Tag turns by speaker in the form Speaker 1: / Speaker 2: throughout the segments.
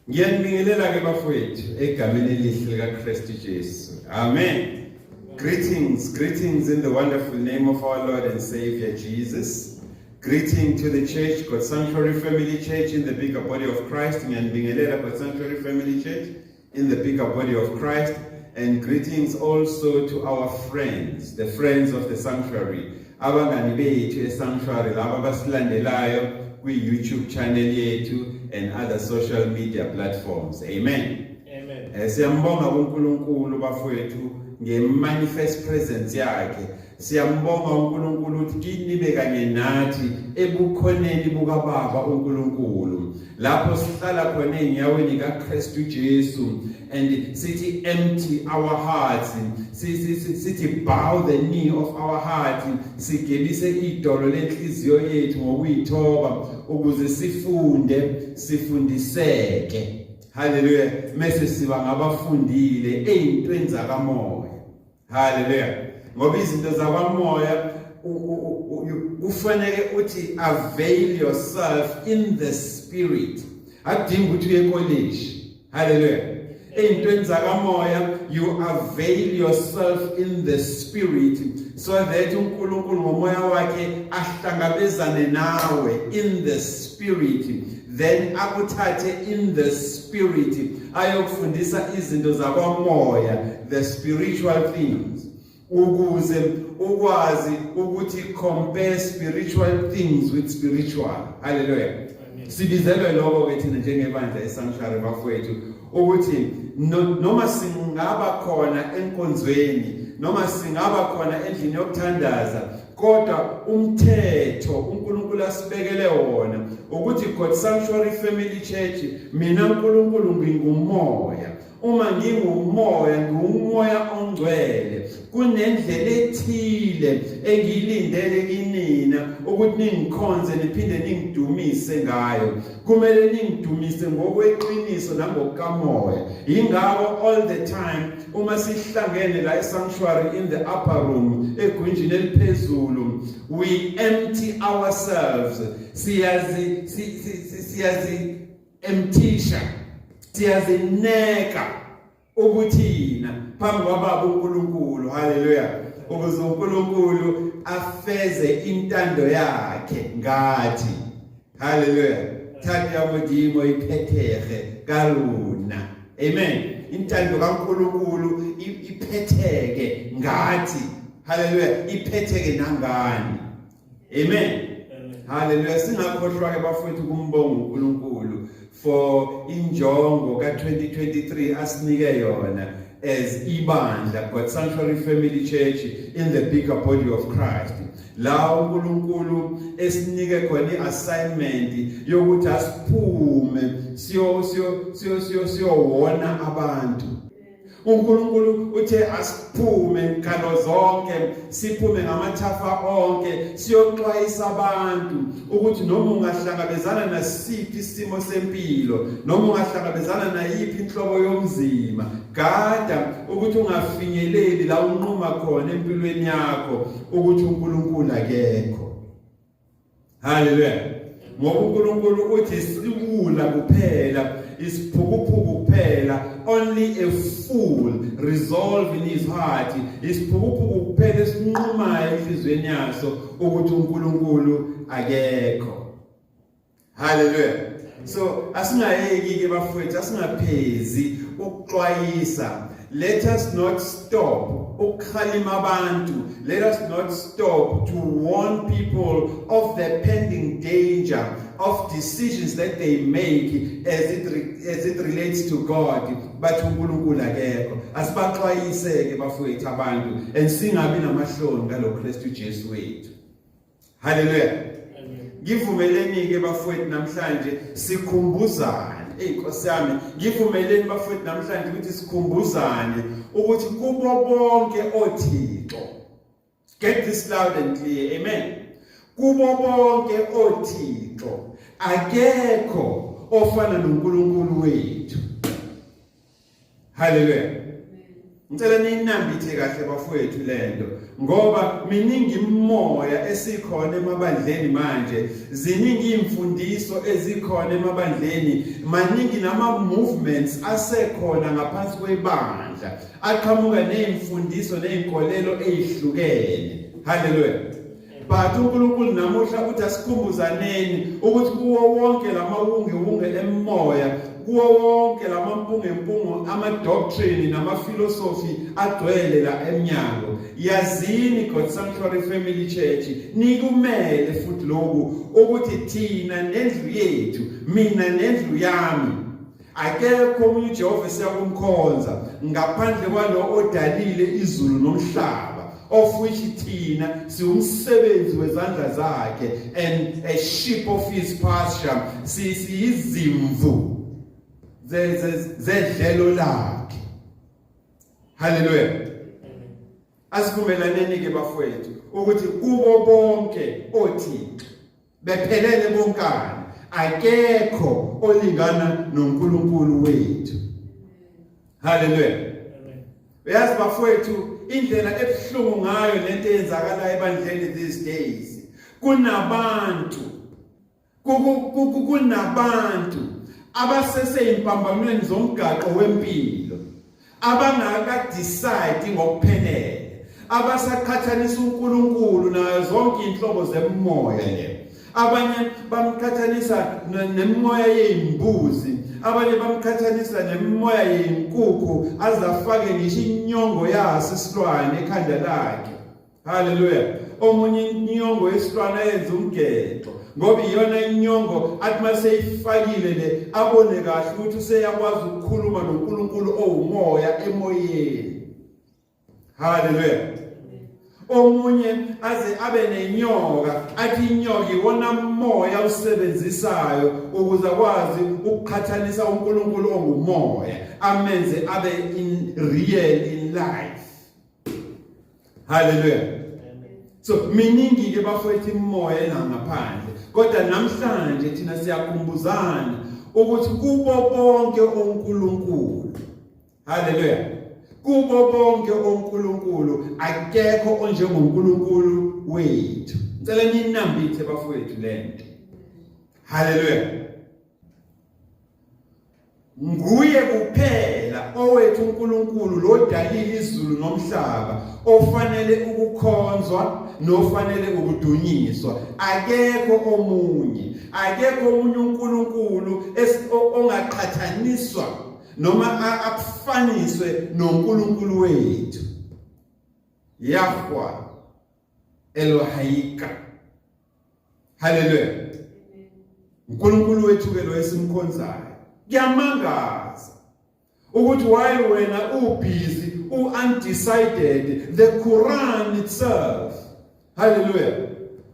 Speaker 1: Ngiyanibingelela ke bafowethu egameni elihle likaKristu Jesu. Amen. Greetings in the wonderful name of our Lord and Savior Jesus. Greeting to the church, God Sanctuary Family Church in the bigger body of Christ. Ngiyanibingelela God Sanctuary Family Church in the bigger body of Christ. And greetings also to our friends, the friends of the sanctuary. Abangani bethu esanctuary laba basilandelayo kwi-YouTube channel yethu and other social media platforms. Amen.
Speaker 2: Amen.
Speaker 1: Siyambonga uNkulunkulu bafowethu nge-manifest presence yakhe. Siyambonga uNkulunkulu ukuthi kini bekanye nathi ebukhoneni bukaBaba uNkulunkulu. Lapho sihlala khona enyaweni kaKristu Jesu and sithi empty our hearts, sithi bow the knee of our heart, sigebise idolo lenhliziyo yethu ngokuyithoba ukuze sifundiseke. Hallelujah. Mase siba ngabafundile ezintweni zakamoya. Hallelujah. Ngoba izinto zakamoya kufanele uthi avail yourself in the spirit. Akudingi ukuthi uye college. Hallelujah. Ezintweni zakamoya you avail yourself in the spirit so that uNkulunkulu ngomoya wakhe ahlangabezane nawe in the spirit. Then akuthathe in the spirit ayokufundisa izinto zakwamoya, the spiritual things, ukuze ukwazi ukuthi compare spiritual things with spiritual. Hallelujah. Sibizelwe lokho ke thina njengebandla esanctuary bafowethu ukuthi noma singaba khona enkonzweni, noma singaba khona endlini yokuthandaza, kodwa umthetho uNkulunkulu asibekele wona ukuthi God Sanctuary Family Church, mina uNkulunkulu ngingumoya. Uma ngingumoya, ngumoya ongcwele. Kunendlela ethile engiyilindele kinina ukuthi ningikhonze niphinde ningidumise ngayo. Kumele ningidumise ngokweqiniso nangokamoya. Ingakho all the time uma sihlangene la esanctuary in the upper room egwinjini eliphezulu, we empty ourselves. Siyazi emptisha, siyazineka ukuthina phambi kwaBaba uNkulunkulu. Hallelujah. Ukuze uNkulunkulu afeze intando yakhe ngathi. Hallelujah. Thatha yamodimo iphetheke kaluna. Amen. Intando kaNkulunkulu iphetheke ngathi. Hallelujah. Iphetheke nangani. Amen. Hallelujah. Singakhohlwa ke bafowethu kumbonga uNkulunkulu for injongo ka-2023 asinike yona as ibandla God Sanctuary Family Church in the bigger body of Christ. La uNkulunkulu esinike khona i-assignment yokuthi asiphume siyowona abantu. uNkulunkulu uthe asiphume nkalo zonke, siphume ngamathafa onke, siyoxwayisa abantu ukuthi noma ungahlangabezana nasiphi isimo sempilo, noma ungahlangabezana nayiphi inhlobo yomzima, gada ukuthi ungafinyeleli la unquma khona empilweni yakho ukuthi uNkulunkulu akekho. Hallelujah. Ngoba uNkulunkulu uthi siwula kuphela, isiphukuphuku kuphela. Only a fool resolve in his heart, isiphukuphuku kuphela esinqumayo enhlizweni yaso ukuthi uNkulunkulu akekho. Hallelujah. So asingayeki ke bafowethu, asingaphezi ukuxwayisa. Let us not stop ukukhalima abantu. Let us not stop to warn people of the pending danger of decisions that they make as it relates to God. But uNkulunkulu akekho. Asibaxwayise ke bafowethu abantu and singabi namahloni ngalo Kristu Jesu wethu. Hallelujah. Ngivumeleni ke bafowethu namhlanje sikhumbuzane. Nkosi yami, ngivumeleni bafowethu namhlanje ukuthi sikhumbuzane ukuthi kubo bonke oThixo. Get this loud and clear. Amen. Kubo bonke oThixo akekho ofana noNkulunkulu wethu. Hallelujah. Ngicela ninambithe kahle bafowethu lento ngoba miningi imimoya esikhona emabandleni manje, ziningi imfundiso ezikhona emabandleni, maningi nama movements asekhona ngaphansi kwebandla aqhamuka nezimfundiso nezinkolelo ezihlukene. Hallelujah. But uNkulunkulu namuhla uthi asikhumbuzaneni ukuthi kuwo wonke lamawungewunge emoya, kuwo wonke lamampungempungo ama-doctrine nama-philosophy agcwele la emnyango, yazini God Sanctuary Family Church nikumele futhi lokhu ukuthi thina nendlu yethu, mina nendlu yami, akekho omunye uJehova siyakumkhonza ngaphandle kwalo odalile izulu nomhlaba, of which thina siumsebenzi wezandla zakhe and a sheep of his pasture, siyizimvu zedlelo lakhe. Hallelujah. Asivumelaneni ke bafowethu ukuthi kubo bonke othixo bephelele bonkana akekho olingana noNkulunkulu wethu. Hallelujah. Uyazi bafowethu indlela ebuhlungu ngayo lento eyenzakala ebandleni these days, kunabantu abaseseimpambanweni zomgaqo wempilo, abangaka decide ngokuphelele, abasaqhathanisa uNkulunkulu nazo zonke inhlobo zemimoya le. Abanye bamqhathanisa nemimoya yezimbuzi, abanye bamqhathanisa nemimoya yezinkukhu azafake ngisho inyongo yaso isilwane ekhanda lakhe. Hallelujah. Omunye inyongo yesilwane yenza umgeqo ngoba iyona inyongo athi maseyifakile le abone kahle ukuthi useyakwazi ukukhuluma noNkulunkulu owumoya emoyeni. Hallelujah. Omunye aze abe nenyoka, athi inyoka iwona moya usebenzisayo ukuze akwazi ukuqhathanisa uNkulunkulu ongumoya, amenze abe in real in life. Hallelujah. So miningi ke bafowethu imimoya engaphandle, kodwa namhlanje thina siyakhumbuzana ukuthi kubo bonke oNkulunkulu. Hallelujah. Kubo bonke oNkulunkulu akekho onjengoNkulunkulu wethu. Ngicela ninambithe bafowethu lento. Hallelujah. Nguye kuphela owethu uNkulunkulu lodalile izulu nomhlaba, ofanele ukukhonzwa nofanele ukudunyiswa. Akekho omunye uNkulunkulu ongaqhathaniswa noma akufaniswe noNkulunkulu wethu. Yahweh Elohayika. Hallelujah. uNkulunkulu wethu ke lo esimkhonzayo. Kuyamangaza ukuthi while wena ubusy, undecided, the Quran itself. Hallelujah.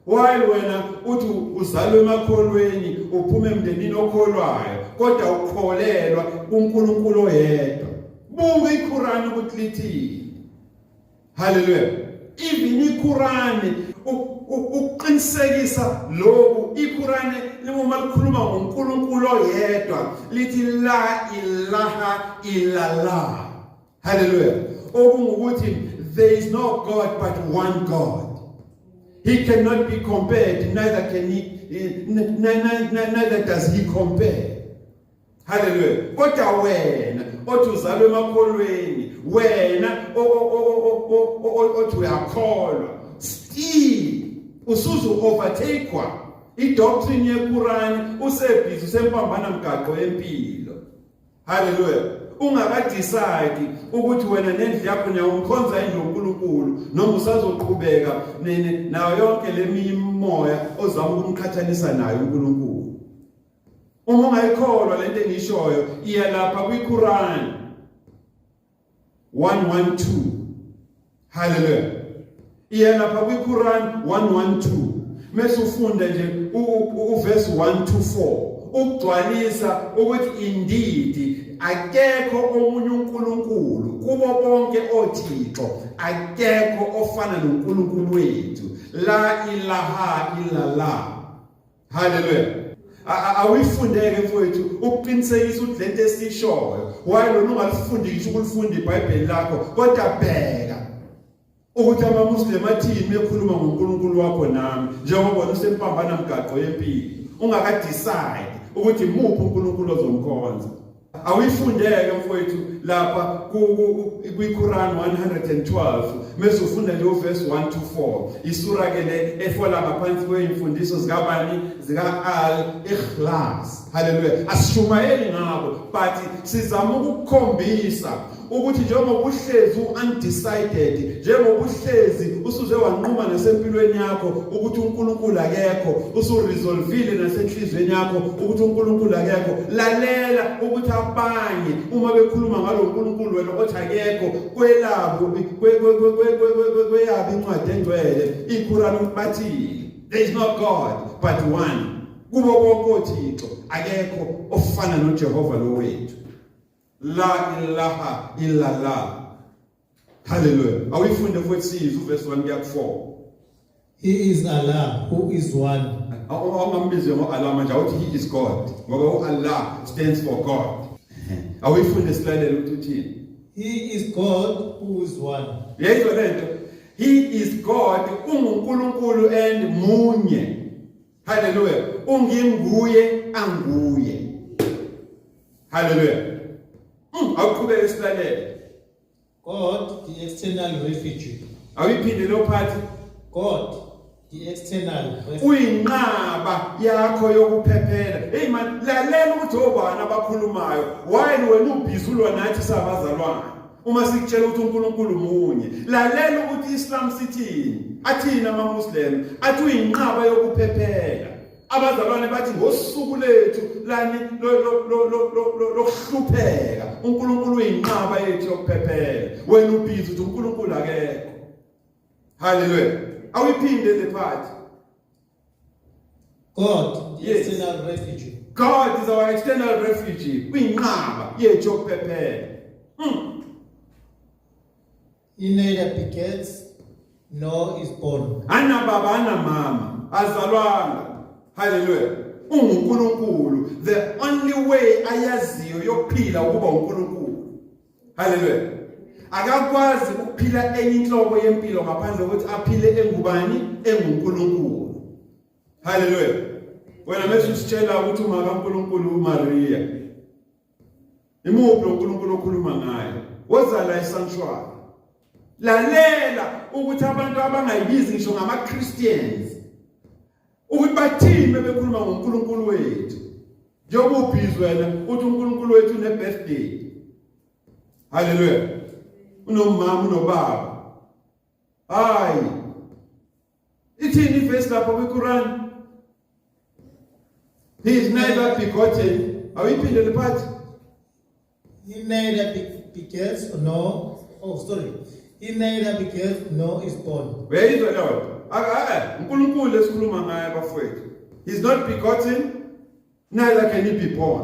Speaker 1: While wena uthi uzalwe emakholweni, uphume emndenini okholwayo, kodwa ukholelwa kuNkulunkulu oyedwa. Buka iQuran ukuthi lithi. Hallelujah. Even iQuran uqinisekisa lokhu. iQuran uma likhuluma ngoNkulunkulu oyedwa lithi la ilaha illallah. Hallelujah. Okungukuthi there is no God but one God. He cannot be compared, neither does he compare. Hallelujah. Kodwa wena othi uzalwe emakholweni, wena othi uyakholwa, still usuzu overtakewa idoctrine yeQuran, usebhizi usempambana mgaqo empilo. Hallelujah. Ungakadecide ukuthi wena nendlu yakho niyawumkhonza indlu uNkulunkulu noma usazoqhubeka nayo yonke lemimoya ozama ukumqhathanisa nayo uNkulunkulu. Uma ungayikholwa lento engishoyo, iya lapha kwiQuran 112. Hallelujah. Iya lapha kwiQuran 112. Mase ufunda nje uverse 1 to 4 ukugcwalisa ukuthi indeed akekho omunye uNkulunkulu kubo bonke othixo, akekho ofana noNkulunkulu wethu. La ilaha illallah. Hallelujah. awuyifundeke mfowethu ukuqinisekisa ukuthi lento esishoyo why lona ungalifundi ngisho ukulifunda iBhayibheli lakho kodwa bheka ukuthi amaMuslim athini ekhuluma ngoNkulunkulu wakho nami njengoba bona usempambana mgaqo yempilo ungaka decide ukuthi muphi uNkulunkulu ozomkhonza awuyifundeke mfowethu lapha kwiQuran 112 mase ufunda le verse 1 to 4 isura ke le efola ngaphansi kwezimfundiso zikabani zika al-ikhlas haleluya asishumayeli ngabo but sizama ukukhombisa ukuthi njengoba uhlezi undecided njengoba uhlezi usuze wanquma nasempilweni yakho ukuthi uNkulunkulu akekho usuresolvile nasenhlizweni yakho ukuthi uNkulunkulu akekho lalela ukuthi abanye uma bekhuluma ngalo uNkulunkulu wena othi akekho kwelabo kweyabi incwadi engcwele iQuran bathi there is no God but one kubo konke uThixo akekho ofana noJehova lo wethu la ilaha illallah hallelujah awifunde futhi sizwe verse 1 kuya 4
Speaker 2: He is Allah who is one.
Speaker 1: Awambize ngoAllah manje awuthi he is God ngoba Allah stands for God awifunde silalele ukuthi uthini
Speaker 2: He is God who is one.
Speaker 1: yezwa lento he is God unguNkulunkulu and munye hallelujah unginguye anguye hallelujah awuqhubeke silalele
Speaker 2: God the external refuge.
Speaker 1: awiphinde lo phathi
Speaker 2: God the external refuge.
Speaker 1: uyinqaba yakho yokuphephela hey man lalela ukuthi obani abakhulumayo why wena ubhizulwa nathi sabazalwane uma sikutshela ukuthi uNkulunkulu munye lalela ukuthi iSlam sithini athina amaMuslim athi uyinqaba yokuphephela abazalwane bathi ngosuku lethu lani lokuhlupheka uNkulunkulu uyinqaba yethu yokuphephela wena ubhizi ukuthi uNkulunkulu akekho hallelujah awiphinde le part
Speaker 2: God the external refuge.
Speaker 1: God is our external refuge uyinqaba yethu yokuphephela
Speaker 2: He neither begets nor is born.
Speaker 1: ana baba ana mama azalwanga hallelujah uNkulunkulu the only way ayaziyo yokuphila ukuba uNkulunkulu hallelujah akakwazi ukuphila enye inhlobo yempilo ngaphandle kokuthi aphile engubani enguNkulunkulu hallelujah wena mase usitshela ukuthi uma kaNkulunkulu uMaria imuphi uNkulunkulu okhuluma ngaye wozala esanctuary lalela ukuthi abantu abangayibizi ngisho ngama-Christians ukuthi bathini bekhuluma ngoNkulunkulu wethu njengoba ubhizi wena uthi uNkulunkulu wethu une-birthday hallelujah unomama unobaba hayi ithini iverse lapha kwiQuran he is neither begotten awiphinde le part
Speaker 2: He neither begets nor He neither begets nor is born.
Speaker 1: where is the Lord uNkulunkulu esikhuluma ngaye bafowethu he is not begotten neither can he be born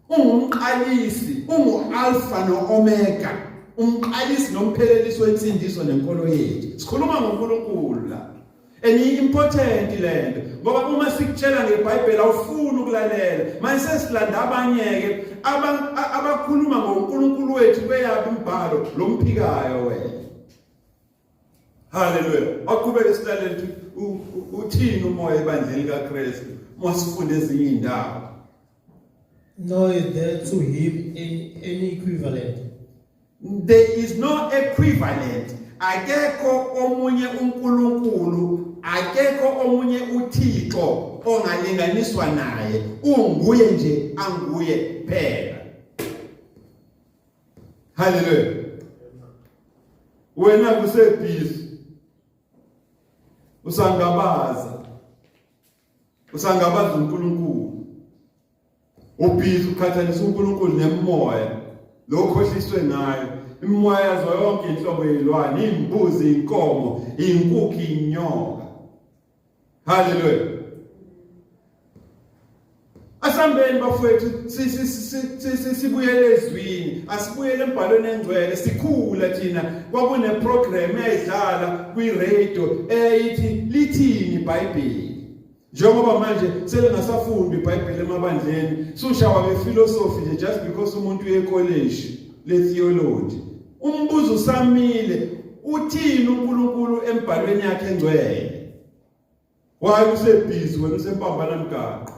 Speaker 1: ungumqalisi ungu-alpha no-omega umqalisi nomphelelisi wensindiso nenkolo yethu sikhuluma ngoNkulunkulu la and important lento ngoba uma sikutshela ngeBhayibheli awufuni ukulalela manje sesilanda abanye-ke abakhuluma ngoNkulunkulu wethu beyabi umbhalo lomphikayo wena hallelujah aqhubeke silalele ukuthi uthini umoya ebandleni kaKristu masifunde ezinye indawo
Speaker 2: Nor is there to him any equivalent.
Speaker 1: there is no equivalent akekho omunye uNkulunkulu akekho omunye uThixo ongalinganiswa naye unguye nje anguye phela hallelujah wena kusebhizi usangabaza uNkulunkulu ubhizi ukhathalisa uNkulunkulu nemoya lokhohliswe ngayo imimoya yazo yonke inhlobo yezilwane imbuzi inkomo inkukhu inyoka hallelujah asambeni bafowethu sibuyele ezwini asibuyele embhalweni engcwele sikhula thina kwakune program eyidlala kwi radio eyithi lithini iBhayibheli Njengoba manje selengasafundi iBhayibheli emabandleni, sushawa bephilosophy nje just because umuntu uye college le-theology. Umbuzo usamile, uthini uNkulunkulu embhalweni yakhe engcwele? Waye usebhizi wena usempambana mgaqo.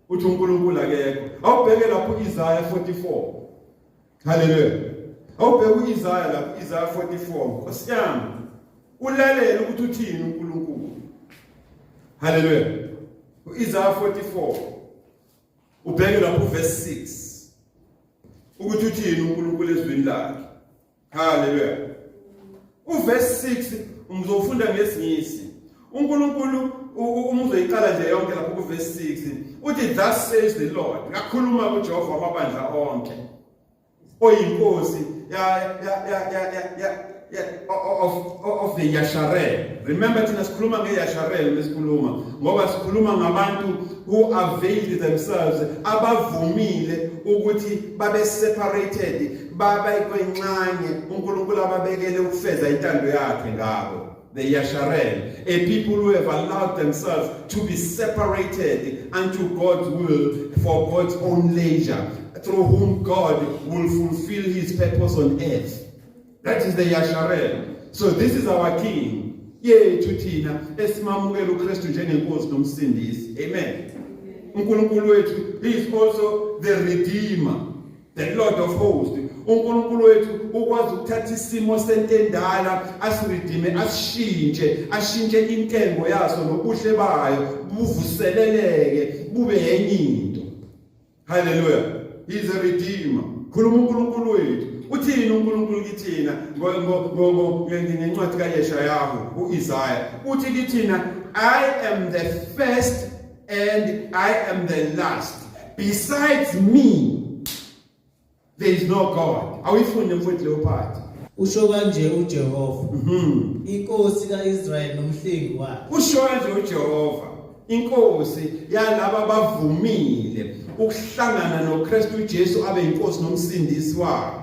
Speaker 1: Uthi uNkulunkulu akekho. Awubheke lapho Isaiah 44. Hallelujah. Awubheke uIsaiah lapho Isaiah 44. Nkosiyami, ulalela ukuthi uthini uNkulunkulu. Hallelujah. Isaiah 44. Ubheke lapho verse 6. Ukuthi uthini uNkulunkulu ezwini lakhe. Hallelujah. Uverse 6 umzofunda ngesingisi. uNkulunkulu umuzoyiqala nje yonke lapho kuverse 6. Uthi thus says the Lord. Kakhuluma kuJehova amabandla onke. Oyinkosi of the Yasharel. Remember thina sikhuluma ngeYasharel lesikhuluma ngoba sikhuluma ngabantu who availed themselves, abavumile ukuthi babe separated, babe kwencane uNkulunkulu ababekele ukufeza intando yakhe ngabo. The Yasharel, a people who have allowed themselves to be separated unto God's will for God's own leisure, through whom God will fulfill his purpose on earth. That is the Yasharel. So this is our King. Yethu thina esimamukela uKristu njengenkosi nomsindisi. Amen. uNkulunkulu wethu, he is also the Redeemer, the Lord of hosts. uNkulunkulu wethu ukwazi ukuthatha isimo sentendala asiridime, ashintshe intengo yaso nobuhle bayo buvuseleleke bube yenye into. Hallelujah. He is a Redeemer. Khuluma uNkulunkulu wethu. Uthini uNkulunkulu kithina ngencwadi kaYeshaya uIsaiah. Uthi kithina, I am the first and I am the last. Besides me there is no God. Awifunde mfowethu Leopard.
Speaker 2: Usho kanje uJehova. Inkosi kaIsrael nomhlengi wakhe.
Speaker 1: Usho kanje uJehova, inkosi yalabo bavumile ukuhlangana noKristu Jesu abe inkosi nomsindisi wabo.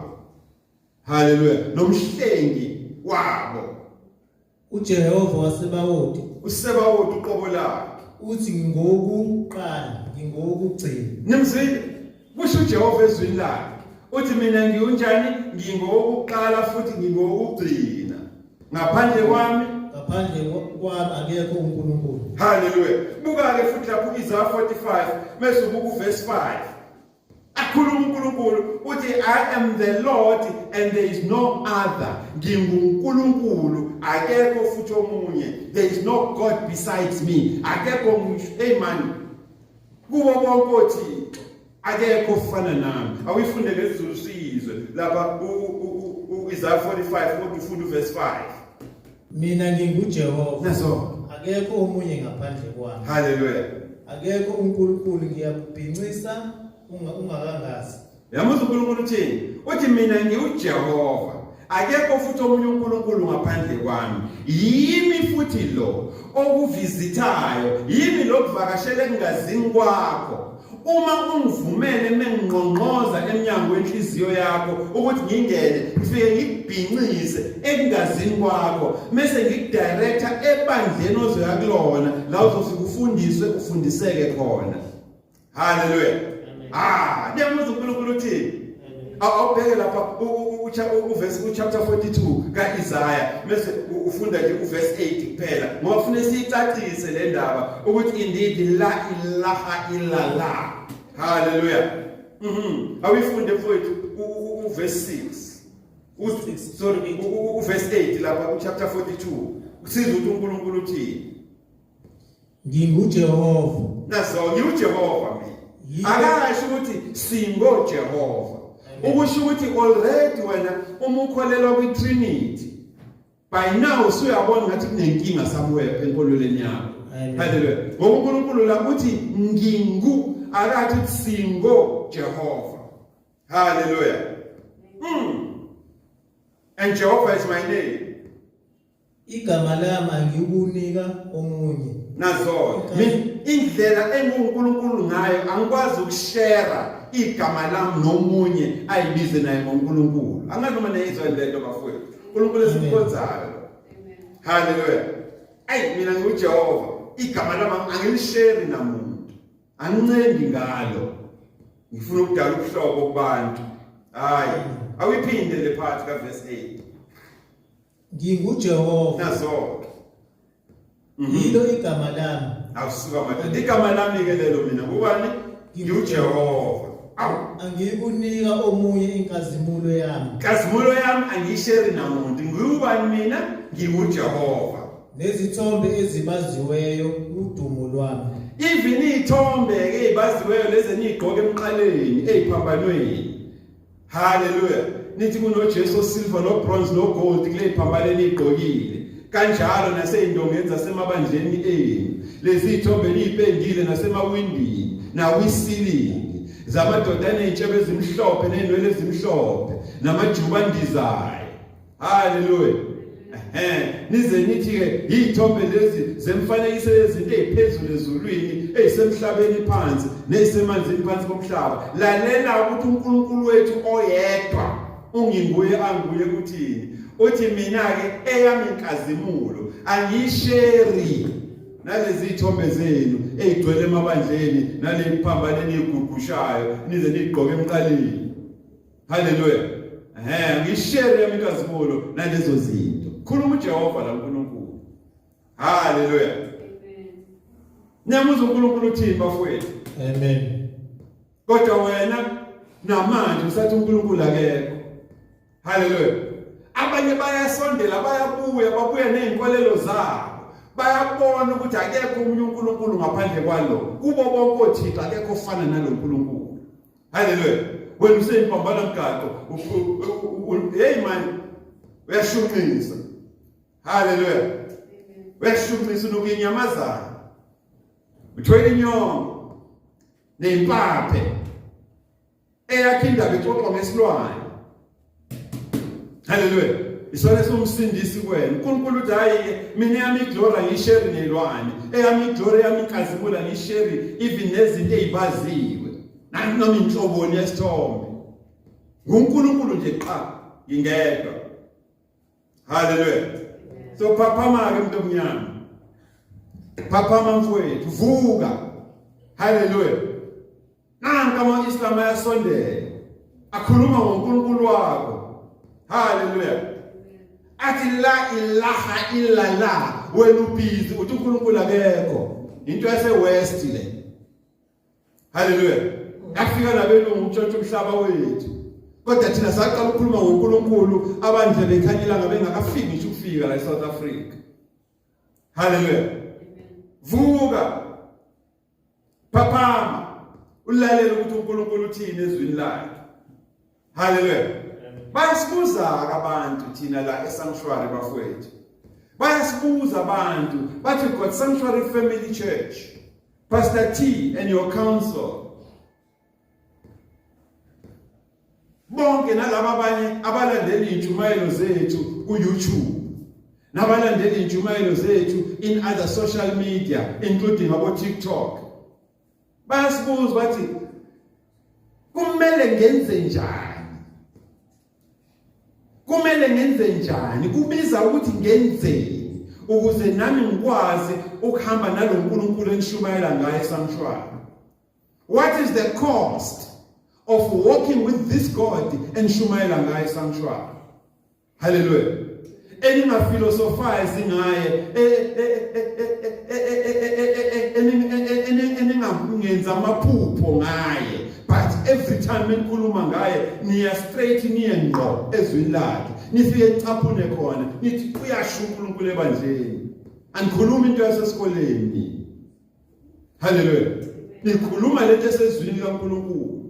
Speaker 1: Hallelujah. Nomhlengi wabo.
Speaker 2: uJehova wasebawodi.
Speaker 1: Usebawodi uqobo lakhe.
Speaker 2: Uthi ngokuqala, ngingokugcina.
Speaker 1: Nimzile. Kusho uJehova ezwini lakhe. Uthi mina ngiyunjani, ngingokuqala futhi ngingokugcina. Ngaphandle kwami
Speaker 2: akekho uNkulunkulu.
Speaker 1: Hallelujah. Buka ke futhi lapho Isaiah 45 bese ubuka uverse 5. Akhuluma uNkulunkulu uthi, I am the Lord and there is no other. NginguNkulunkulu akekho futhi omunye. There is no God besides me. Akekho ngisho amen. Kubo bonke othi akekho ufana nami. Awifunde ngesiZulu sizwe lapha uIsaiah 45 kodwa ufunda uverse 5.
Speaker 2: Mina nginguJehova.
Speaker 1: Naso
Speaker 2: Akekho omunye ngaphandle kwami.
Speaker 1: Hallelujah.
Speaker 2: Akekho uNkulunkulu ngiyakubhincisa ungakangazi.
Speaker 1: Yamuza uNkulunkulu uthini? Uthi mina ngiuJehova. Akekho futhi omunye uNkulunkulu ngaphandle kwami. Yimi futhi lo okuvizitayo, yimi lokuvakashela engazini kwakho. Uma ungivumele mengqonqoza eminyango wenhliziyo yakho ukuthi ngingene ngifike ngikubhincise ekungazini kwakho, mase ngikudirecta ebandleni ozoya kulona la uzofika ufundiseke khona. Hallelujah. Ngiyamuza uNkulunkulu uthini? Awubheke lapha uverse chapter 42 kaIsaiah, mase ufunda nje uverse 8 kuphela ngoba ufuna siyicacise le ndaba ukuthi indeed la ilaha illallah. Hallelujah. Awifunde mfowethu uverse 6. Sorry, uverse 8 lapha chapter 42. Usiza ukuthi uNkulunkulu uthini?
Speaker 2: NginguJehova.
Speaker 1: Naso ngiuJehova mina. Akasho ukuthi singo Jehova. Ukusho ukuthi already wena uma ukholelwa kwiTrinity, by now usuyabona ngathi kunenkinga somewhere enkolweni yakho. Hallelujah. Ngoba uNkulunkulu la uthi ngingu, akathi singo Jehova. Hallelujah. And Jehovah is my name.
Speaker 2: Igama lami angikunika omunye.
Speaker 1: Nazo indlela enguNkulunkulu ngayo angikwazi ukushare igama lami nomunye ayibize naye ngoNkulunkulu. Angazi noma neyizwa lento bafowethu. uNkulunkulu esikhonzayo. Hallelujah. Mina ngiuJehova. igama lami angilishare namuntu angincendi ngalo ngifuna ukudala ubuhlobo kubantu hayi awiphinde le part ka verse 8
Speaker 2: NginguJehova
Speaker 1: nazo
Speaker 2: yilo igama lami
Speaker 1: awusuka manje igama lami ke lelo mina kubani ngiuJehova
Speaker 2: angikunika omunye inkazimulo yami
Speaker 1: inkazimulo yami angiyishare namuntu ngiyubani mina ngiuJehova
Speaker 2: nezithombe ezibaziweyo udumo lwami
Speaker 1: even ithombe ke ezibaziweyo lezi enigqoke emqaleni eziphambanweni haleluya nithi kunoJesu silver no bronze no gold kule iphambaleni igqokile kanjalo naseyindongeni zasemabandleni enu lezi ithombe nizipendile nasemawindini nakwisilini zamadoda enezintshebe ezimhlophe nenwele ezimhlophe namajuba ndizayo haleluya nize nithi ke izithombe lezi zemfanekiso yezinto eziphezulu ezulwini ezisemhlabeni phansi nezisemanzini phansi komhlaba lalela ukuthi uNkulunkulu wethu oyedwa unginguye anguye kuthini uthi mina ke eyami inkazimulo angishare nalezi izithombe zenu ezigcwele emabandleni naleziphambaleni ezigugushayo nize nigqoke emqaleni haleluya ngishare yami inkazimulo nalezo zinto khuluma uJehova la uNkulunkulu haleluya amen nyamuza uNkulunkulu uthini bafowethu
Speaker 2: amen
Speaker 1: kodwa wena namanje usathi uNkulunkulu akekho haleluya abanye bayasondela babuya nezinkolelo zabo bayabona ukuthi akekho umunye uNkulunkulu ngaphandle kwalo kubo bonke othixo akekho ofana nalo uNkulunkulu haleluya wena usempambana mgaqo hey man uyashunqisa haleluya uyashunqisa nokuyinyamazana uthwele inyongo nempaphe eyakhinda bexoxa ngesilwane haleluya isona somsindisi kwena uNkulunkulu uthi hayi mina yami iglory ngishare nelwane eyami iglory yami inkazimulo ngishare even nezinto ezibaziwe nami inhloboni yesithombe nguNkulunkulu nje qha ngingedwa haleluya so phaphama ke umuntu omnyama phaphama mfowethu vuka haleluya nanka ama-Islam ayasondela akhuluma ngoNkulunkulu wakho haleluya athi la ilaha illa la wena ubhizi uthi uNkulunkulu akekho into yase-west le haleluya afika nabelungu umtshontsho umhlaba wethu kodwa thina saqala ukukhuluma ngoNkulunkulu abanje bekhanyela ngabe ngakafiki nje ukufika la eSouth Africa haleluya vuka phaphama ulalela ukuthi uNkulunkulu uthini ezwini lakhe haleluya bayasibuza abantu thina la esanctuary bafowethu bayasibuza abantu bathi God Sanctuary Family Church Pastor T and your council bonke nalabo abanye abalandeli intshumayelo zethu ku YouTube nabalandeli intshumayelo zethu in other social media including abo TikTok bayasibuza bathi kumele ngenze njani kubiza ukuthi ngenzeni ukuze nami ngikwazi ukuhamba naloNkulunkulu enishumayela ngaye esanctuary what is the cost of walking with this God and shumayela ngaye sanctuary hallelujah eninga philosophize ngaye eninga ngenza amaphupho ngaye but every time enkhuluma ngaye niya straight niye ngqo ezwini lakhe nifike ecaphune khona nithi uyasho uNkulunkulu ebandleni anikhuluma into yasesikoleni hallelujah nikhuluma lento esezwini kaNkulunkulu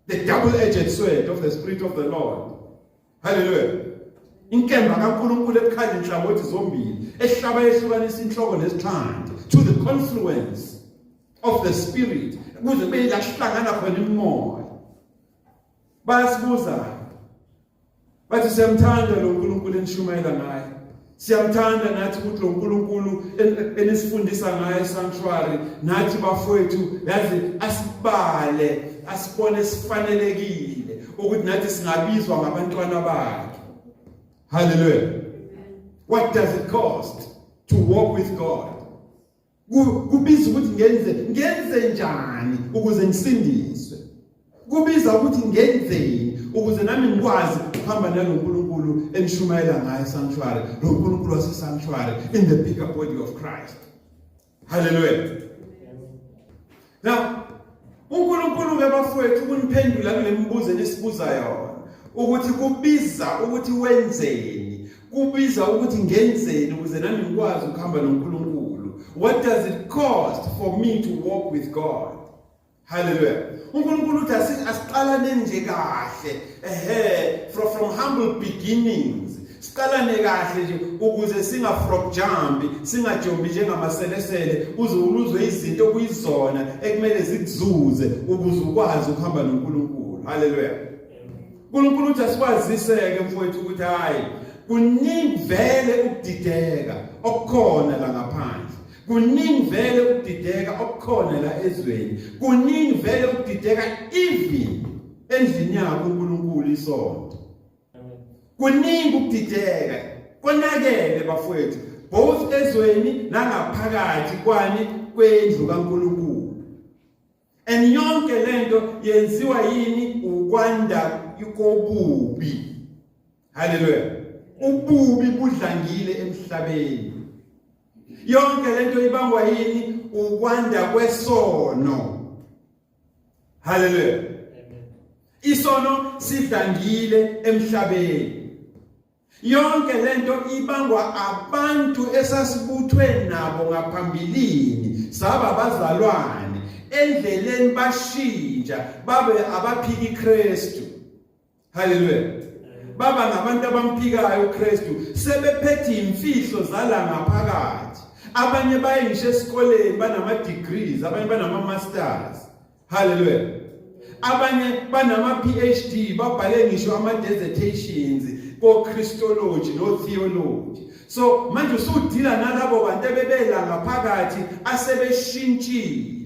Speaker 1: the double-edged sword of the Spirit of the Lord. Hallelujah. Inkemba kaNkulunkulu ebukhali inhlangothi zombili ehlaba ehlukanisa inhloko nesithando to the confluence of the Spirit kuze beyila kuhlangana khona imoya. Bayasibuza bathi siyamthanda lo uNkulunkulu enishumayela ngaye. Siyamthanda nathi ukuthi lo uNkulunkulu enisifundisa ngaye sanctuary nathi bafowethu yazi asibale asibone sifanelekile ukuthi nathi singabizwa ngabantwana bakhe. Hallelujah. What does it cost to walk with God? kubiza ukuthi ngenze njani ukuze ngisindiswe. Kubiza ukuthi ngenzeni ukuze nami ngikwazi ukuhamba naloNkulunkulu enishumayela ngaye sanctuary, lo Nkulunkulu wase sanctuary in the bigger body of Christ. Hallelujah. Now, uNkulunkulu ke bafowethu kuniphendula kule mibuzo enisibuza yona ukuthi kubiza ukuthi wenzeni, kubiza ukuthi ngenzeni ukuze nami ngikwazi ukuhamba noNkulunkulu. What does it cost for me to walk with God? Hallelujah. uNkulunkulu uthi asiqalane nje kahle from humble beginnings. Siqalane kahle nje ukuze singafrog jump, singajombi njengamaselesele uze uluzwe izinto okuyizona ekumele zikuzuze ukuze ukwazi ukuhamba noNkulunkulu. Hallelujah. uNkulunkulu uthi asikwaziseke mfowethu ukuthi hayi kuningi vele ukudideka okukhona la ngaphandle. Kuningi vele ukudideka okukhona la ezweni. Kuningi vele ukudideka even endlini yakho uNkulunkulu isonto. Kuningi ukudideka konakele bafowethu both ezweni nangaphakathi kwendlu kaNkulunkulu. And yonke lento yenziwa yini? Ukwanda kobubi. Hallelujah. Ububi budlangile emhlabeni. Yonke lento ibangwa yini? Ukwanda kwesono. Hallelujah. Isono sidlangile emhlabeni. Yonke lento ibangwa abantu esasibuthwe nabo ngaphambilini, saba bazalwane endleleni bashintsha babe abaphiki Kristu. Hallelujah. Baba ngabantu abamphikayo uKristu, sebephethe imfihlo zala ngaphakathi. Abanye bayingisho esikoleni banama degrees, abanye banama masters. Hallelujah. Abanye banama PhD, babhale ngisho ama dissertations ko Christology no theology. So manje usudila nalabo bantu bebela ngaphakathi asebeshintshile.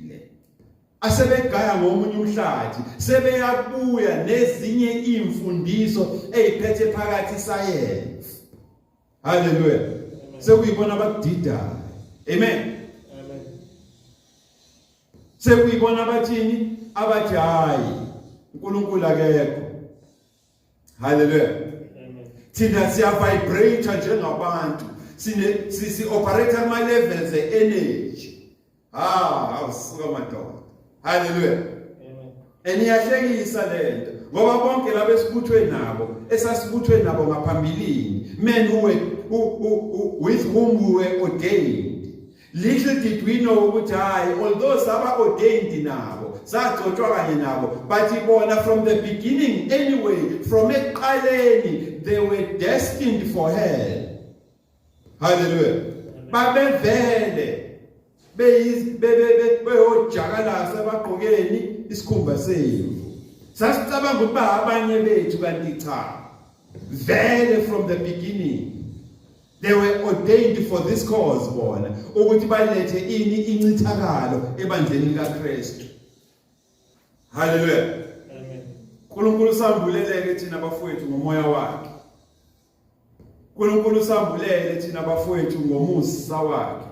Speaker 1: Asebegaya ngomunye umhlathi, sebeyabuya nezinye imfundiso eziphethe phakathi science. Hallelujah. Sekuyibona abakudidayo. Amen. Amen. Sekuyibona abathini abathi hayi uNkulunkulu akekho. Hallelujah. Amen. Thina siya vibrate njengabantu. Si operate ama levels e-energy. Awusuka madoda. Hallelujah. Amen. Eniyahlekisa lento ngoba bonke labo esibuthwe nabo esasibuthwe nabo ngaphambilini, men with whom we were ordained. Little did we know ukuthi hayi although saba ordained nabo sagcotshwa kanye nabo, but ibona from the beginning anyway, from eqaleni they were destined for hell. Hallelujah. Babevele beyojakalasa abaqokeni isikhumba semvu. Sasicabanga ukuthi abanye bethu kanti cha. Vele from the beginning they were ordained for this cause bona ukuthi balethe ini incithakalo ebandleni likaKristu. Hallelujah. Amen. uNkulunkulu sambuleleke thina bafowethu ngomoya wakhe. uNkulunkulu sambulele thina bafowethu ngomusa wakhe.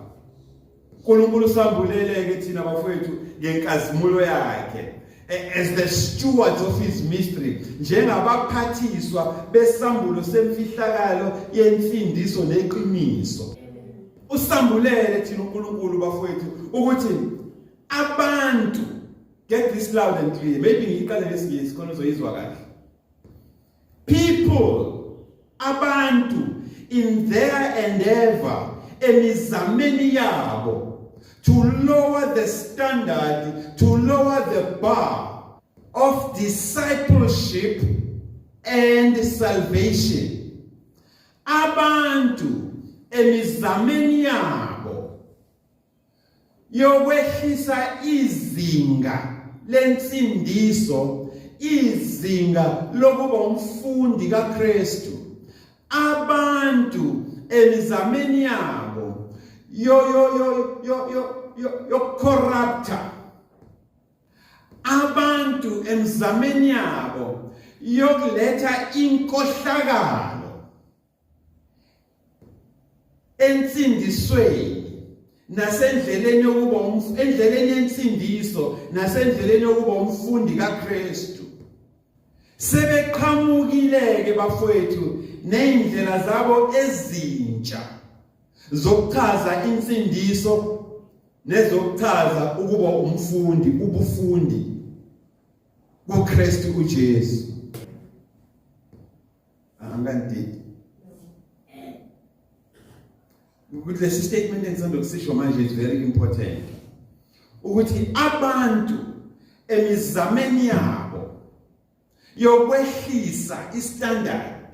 Speaker 1: uNkulunkulu sambuleleke thina bafowethu ngenkazimulo yakhe as the stewards of his mystery, njengabaphathiswa besambulo semfihlakalo yemfindiso neqiniso. Usambulele thina uNkulunkulu bafowethu ukuthi abantu, get this loud and clear, maybe ngiqale ngesingisi khona uzoyizwa kahle. People, abantu, in their endeavor emizameni yabo to lower the standard, to lower the bar of discipleship and salvation. Abantu emizameni yabo yokwehlisa izinga lensindiso, izinga lokuba umfundi kaKristu. Abantu emizameni yabo yo corrupta. Abantu emizameni yabo yokuletha inkohlakalo ensindisweni nasendleleni yokuba endleleni yensindiso nasendleleni yokuba umfundi kaKristu sebeqhamukile-ke bafowethu neindlela zabo ezintsha zokuchaza insindiso nezokuchaza ukuba umfundi ubufundi kuKristu uJesu. Angandidi ukuthi lesi statement engisanda ukusisho manje is very important ukuthi abantu emizameni yabo yokwehlisa istandard,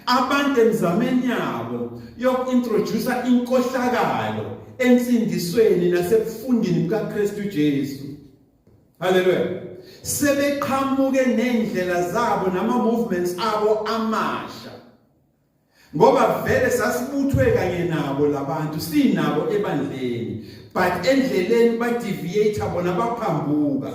Speaker 1: abantu emizameni yabo yokuintroduce inkohlakalo ensindisweni nasebufundini bukaKristu Jesu, haleluya, sebeqhamuke nendlela zabo nama movements abo amasha, ngoba vele sasibuthwe kanye nabo labantu sinabo ebandleni, but endleleni badeviate bona baphambuka,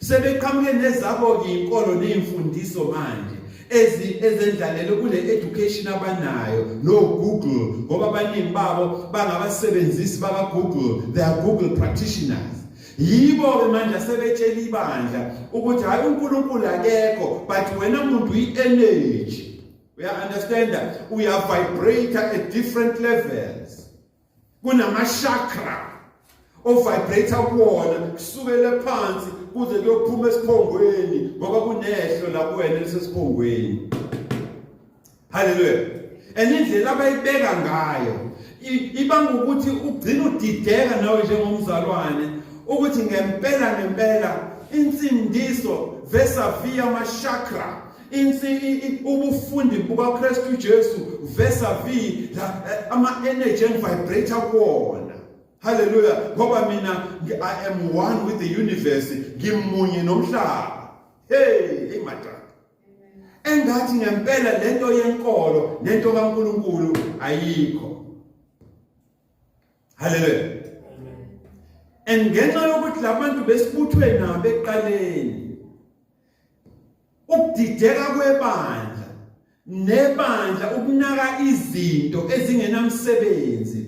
Speaker 1: sebeqhamuke nezabo inkolo neimfundiso manje ezendlalele kule education abanayo no Google, ngoba abaningi babo bangabasebenzisi baka Google, they are Google practitioners. Yibo manje sebetshela ibandla ukuthi hayi uNkulunkulu akekho, but wena muntu uyi-energy. We understand that we are vibrator at different levels. Kunamashakra vibrator kuwona kusukela phansi kuze kuyophuma esiphongweni ngoba kunehlo la kuwena lesesiphongweni. Hallelujah. Indlela abayibeka ngayo ibanga ukuthi ugcina udideka nawe njengomzalwane ukuthi ngempela insindiso vis-a-vis amashakra, ubufundi bukaKristu Jesu vis-a-vis ama-energy and vibrator kuwona. Hallelujah. Ngoba mina I am one with the universe, ngimunye nomhlaba. Hey madala. Engathi ngempela lento yenkolo nento kaNkulunkulu ayikho. Hallelujah. Ngenxa yokuthi labantu besibuthwe nabo eqaleni ukudideka kwebandla nebandla ukunaka izinto ezingenamsebenzi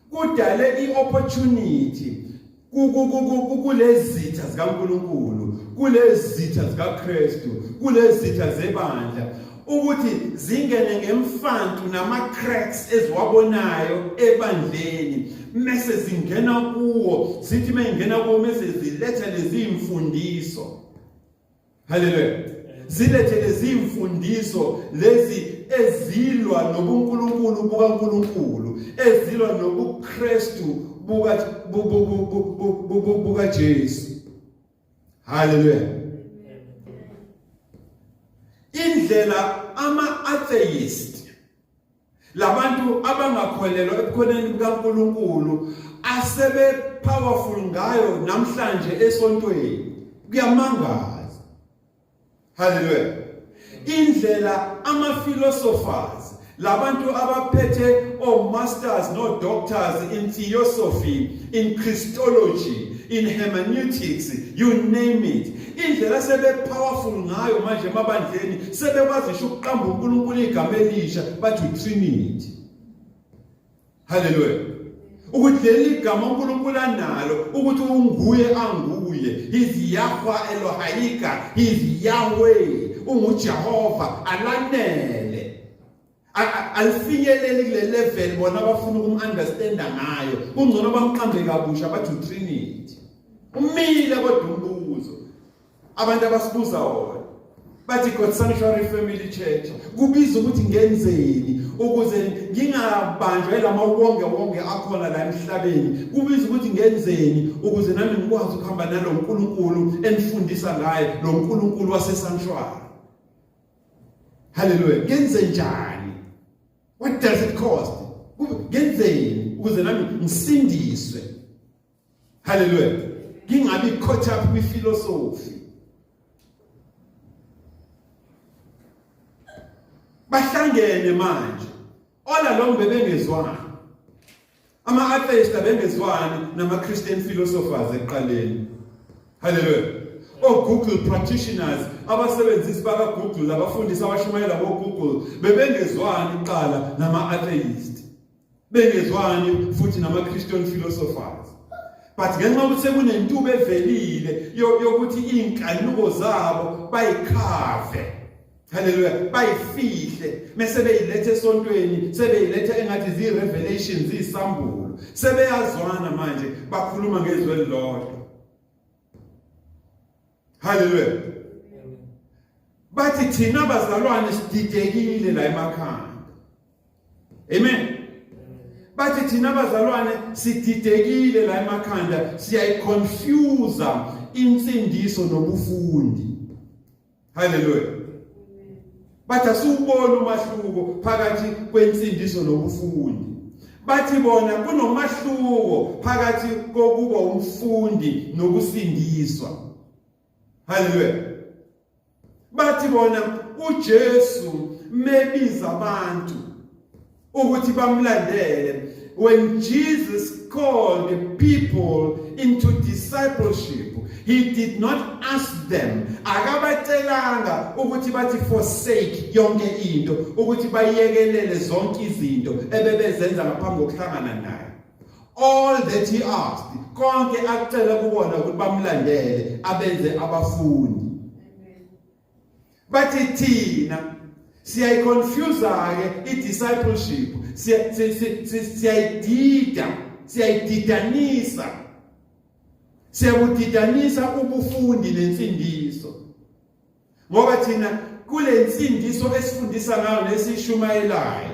Speaker 1: kudale iopportunity kulezitha zikaNkulunkulu, kulezitha zikaKristu, kulezitha zebandla ukuthi zingene ngemfantu nama-cracks eziwabonayo ebandleni, mase zingena kuwo, zithi mengena kuwo mase ziletha lezi imfundiso. Hallelujah. Zilethe lezi imfundiso lezi ezilwa nobuNkulunkulu bukaNkulunkulu, ezilwa nobuKristu buka Jesu. Hallelujah. Indlela ama-atheist, labantu abangakholelwa ebukhoneni bukaNkulunkulu asebe powerful ngayo namhlanje esontweni kuyamangaza. Hallelujah. Indlela ama-philosophers, labantu abaphethe masters no doctors in theosophy, in Christology, in hermeneutics, you name it. Indlela sebe powerful ngayo manje emabandleni sebekwazi ukuqamba uNkulunkulu igama elisha bathi uTrinity. Hallelujah. Ukuthi leli gama uNkulunkulu analo ukuthi unguye anguye, is Yahweh Elohayika, is Yahweh, uJehova alanele. Alifinyeleli kule level bona bafuna ukumunderstanda ngayo, ungcono bamqambe kabusha bathi uTrinity. Umile kodwa umbuzo abantu abasibuza wona bathi God Sanctuary Family Church kubiza ukuthi ngenzeni ukuze ngingabanjwa wonke akhona la emhlabeni, kubiza ukuthi ngenzeni ukuze nami ngikwazi ukuhamba nalo uNkulunkulu enifundisa ngaye, lo uNkulunkulu waseSanctuary. Hallelujah. Ngenze njani? What does it cost? Ngenzeni ukuze nami ngisindiswe? Hallelujah. Ngingabi caught up with philosophy. Bahlangene manje along bebengezwani, ama-atheist bengezwani nama-Christian philosophers eqaleni. Hallelujah. Google practitioners, abasebenzisi baka-Google, abafundisi abashumayela bo-Google bebengezwani kuqala nama-atheist. bengezwani futhi nama-Christian philosophers. But ngenxa yokuthi sekunentuba evelile yokuthi iy'nkanuko zabo bayikhave, haleluya, bayifihle, mese beyilethe esontweni, sebeyilethe engathi ziyi-revelations, ziyisambulo, sebeyazwana manje, bakhuluma ngezwi elilodwa. Haleluya. Bathi thina bazalwane sididekile la emakhanda. Amen. Bathi thina bazalwane sididekile la emakhanda, siyayiconfuse insindiso nobufundi. Haleluya. Bathi asubona umahluko phakathi kwensindiso nobufundi. Bathi bona kunomahluko phakathi kokuba umfundi nokusindiswa. Haleluya. Bathi bona uJesu mebiza abantu ukuthi bamlandele, when Jesus called the people into discipleship, he did not ask them, akabacelanga ukuthi bathi forsake yonke into, ukuthi bayekelele zonke izinto ebebezenza ngaphambi kokuhlangana naye. All that he asked, konke acela kubona ukuthi bamlandele, abenze abafundi. Bathi thina siyayiconfuse-ke i-discipleship, siyabudidanisa ubufundi nensindiso. Ngoba thina kule nsindiso esifundisa ngayo nesishumayelayo,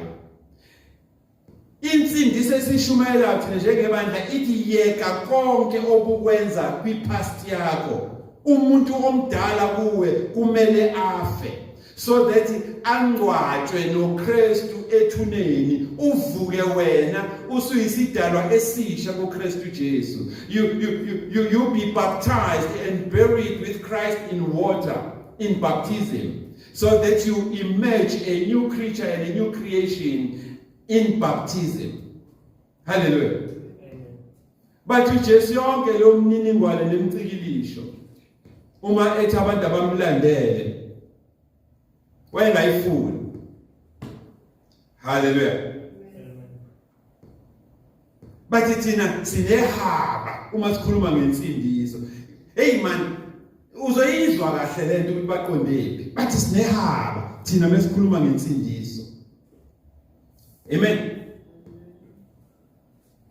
Speaker 1: insindiso esishumayelayo thina njengebandla ithi yeka konke obukwenza kwipast yakho, umuntu omdala kuwe kumele afe, so that angcwatshwe noKristu ethuneni, uvuke wena usuyisidalwa esisha kuKristu Jesu. You be baptized and buried with Christ in water, in baptism, so that you emerge a new creature and a new creation in baptism. Hallelujah. But uJesu yonke lo mniningwane nemcikilisho uma ethi abantu abamlandele wayengayifuni. Hallelujah. Bathi thina sinehaba uma sikhuluma ngensindiso. Hey man, uzoyizwa kahle lento ukuthi baqondephi. Bathi sinehaba thina mesikhuluma ngensindiso. Amen.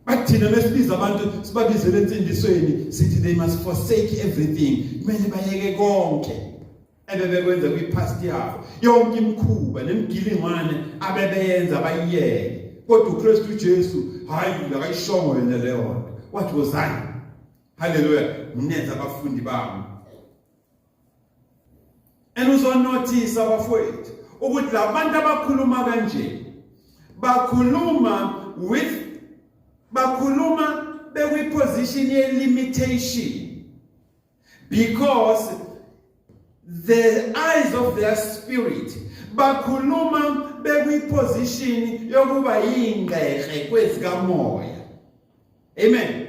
Speaker 1: Bathi thina mesibiza abantu sibabizele ensindisweni sithi they must forsake everything. Kumele bayeke konke ebebekwenza kwipast yabo, yonke imkhuba nemgilingwane abebeyenza bayiyeke. Kodwa uKristu Jesu hayi akayishongo yena leyo nto. What was I? Hallelujah. Mnenza abafundi bami. And uzonotice abafowethu ukuthi labantu abakhuluma kanje bakhuluma bekwi-position ye-limitation, because the eyes of their spirit bakhuluma bekwi-position yokuba yingqeqe kwezikamoya. Amen.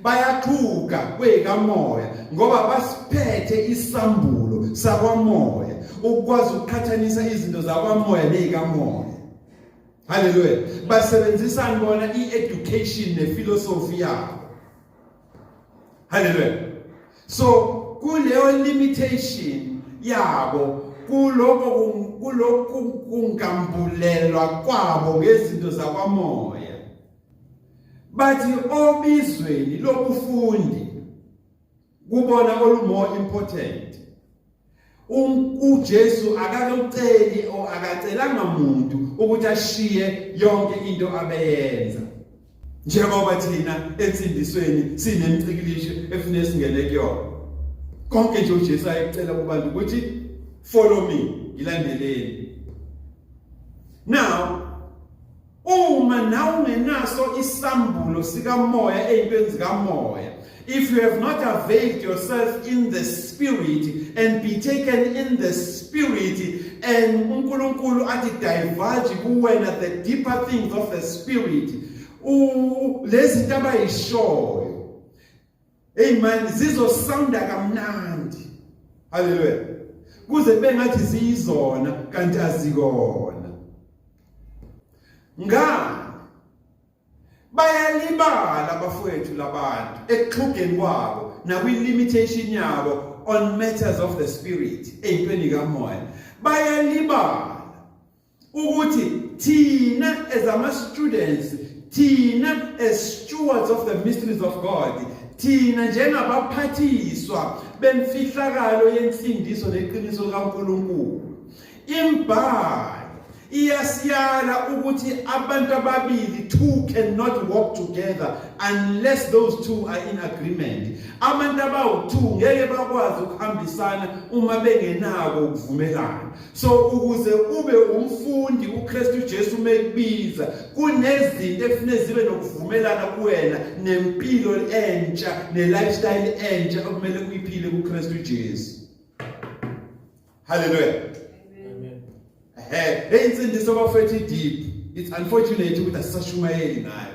Speaker 1: Bayathuka kwezikamoya ngoba basiphethe isambulo sakwamoya, ukwazi ukuqhathanisa izinto zakwamoya nezikamoya. Hallelujah. Basebenzisana bona i-education ne-philosophy yabo. Hallelujah. So kuleyo limitation yabo, kulokhu kungambulelwa kwabo ngezinto zakwamoya, bathi obizweni lobufundi kubona more important. uJesu akakuceli o akacelanga umuntu ukuthi ashiye yonke into abeyenza, njengoba thina ensindisweni sinemcikilisho efuneka singene kuyona. Konke nje uJesu ayicela kubantu ukuthi follow me, ngilandeleni. Now uma nawe ungenaso isambulo sikamoya ezintweni zikamoya, if you have not availed yourself in the spirit and be taken in the spirit, and uNkulunkulu athi divulge kuwena the deeper things of the spirit, lezi zinto abayishoyo, amen, zizosounda kamnandi. Hallelujah. Kuze bengathi ziyizona kanti azikona. Ngani bayalibala abafowethu labantu ekuxhugeni kwabo nakwi-limitation yabo on matters of the spirit ey'ntweni kamoya. Bayalibala ukuthi thina as ama-students, thina as stewards of the mysteries of God, thina njengabaphathiswa bemfihlakalo yensindiso neqiniso kaNkulunkulu, imbhalo iyasiyala ukuthi abantu ababili, two cannot walk together unless those two are in agreement. Abantu abawu-two ngeke bakwazi ukuhambisana uma bengenako ukuvumelana. So ukuze ube umfundi uKristu Jesu mekubiza, kunezinto efanele zibe nokuvumelana kuwena nempilo entsha ne-lifestyle entsha okumele uyiphile kuKristu Jesu. Hallelujah. Insindiso bafethu deep. It's unfortunate ukuthi asisashumayeli nayo.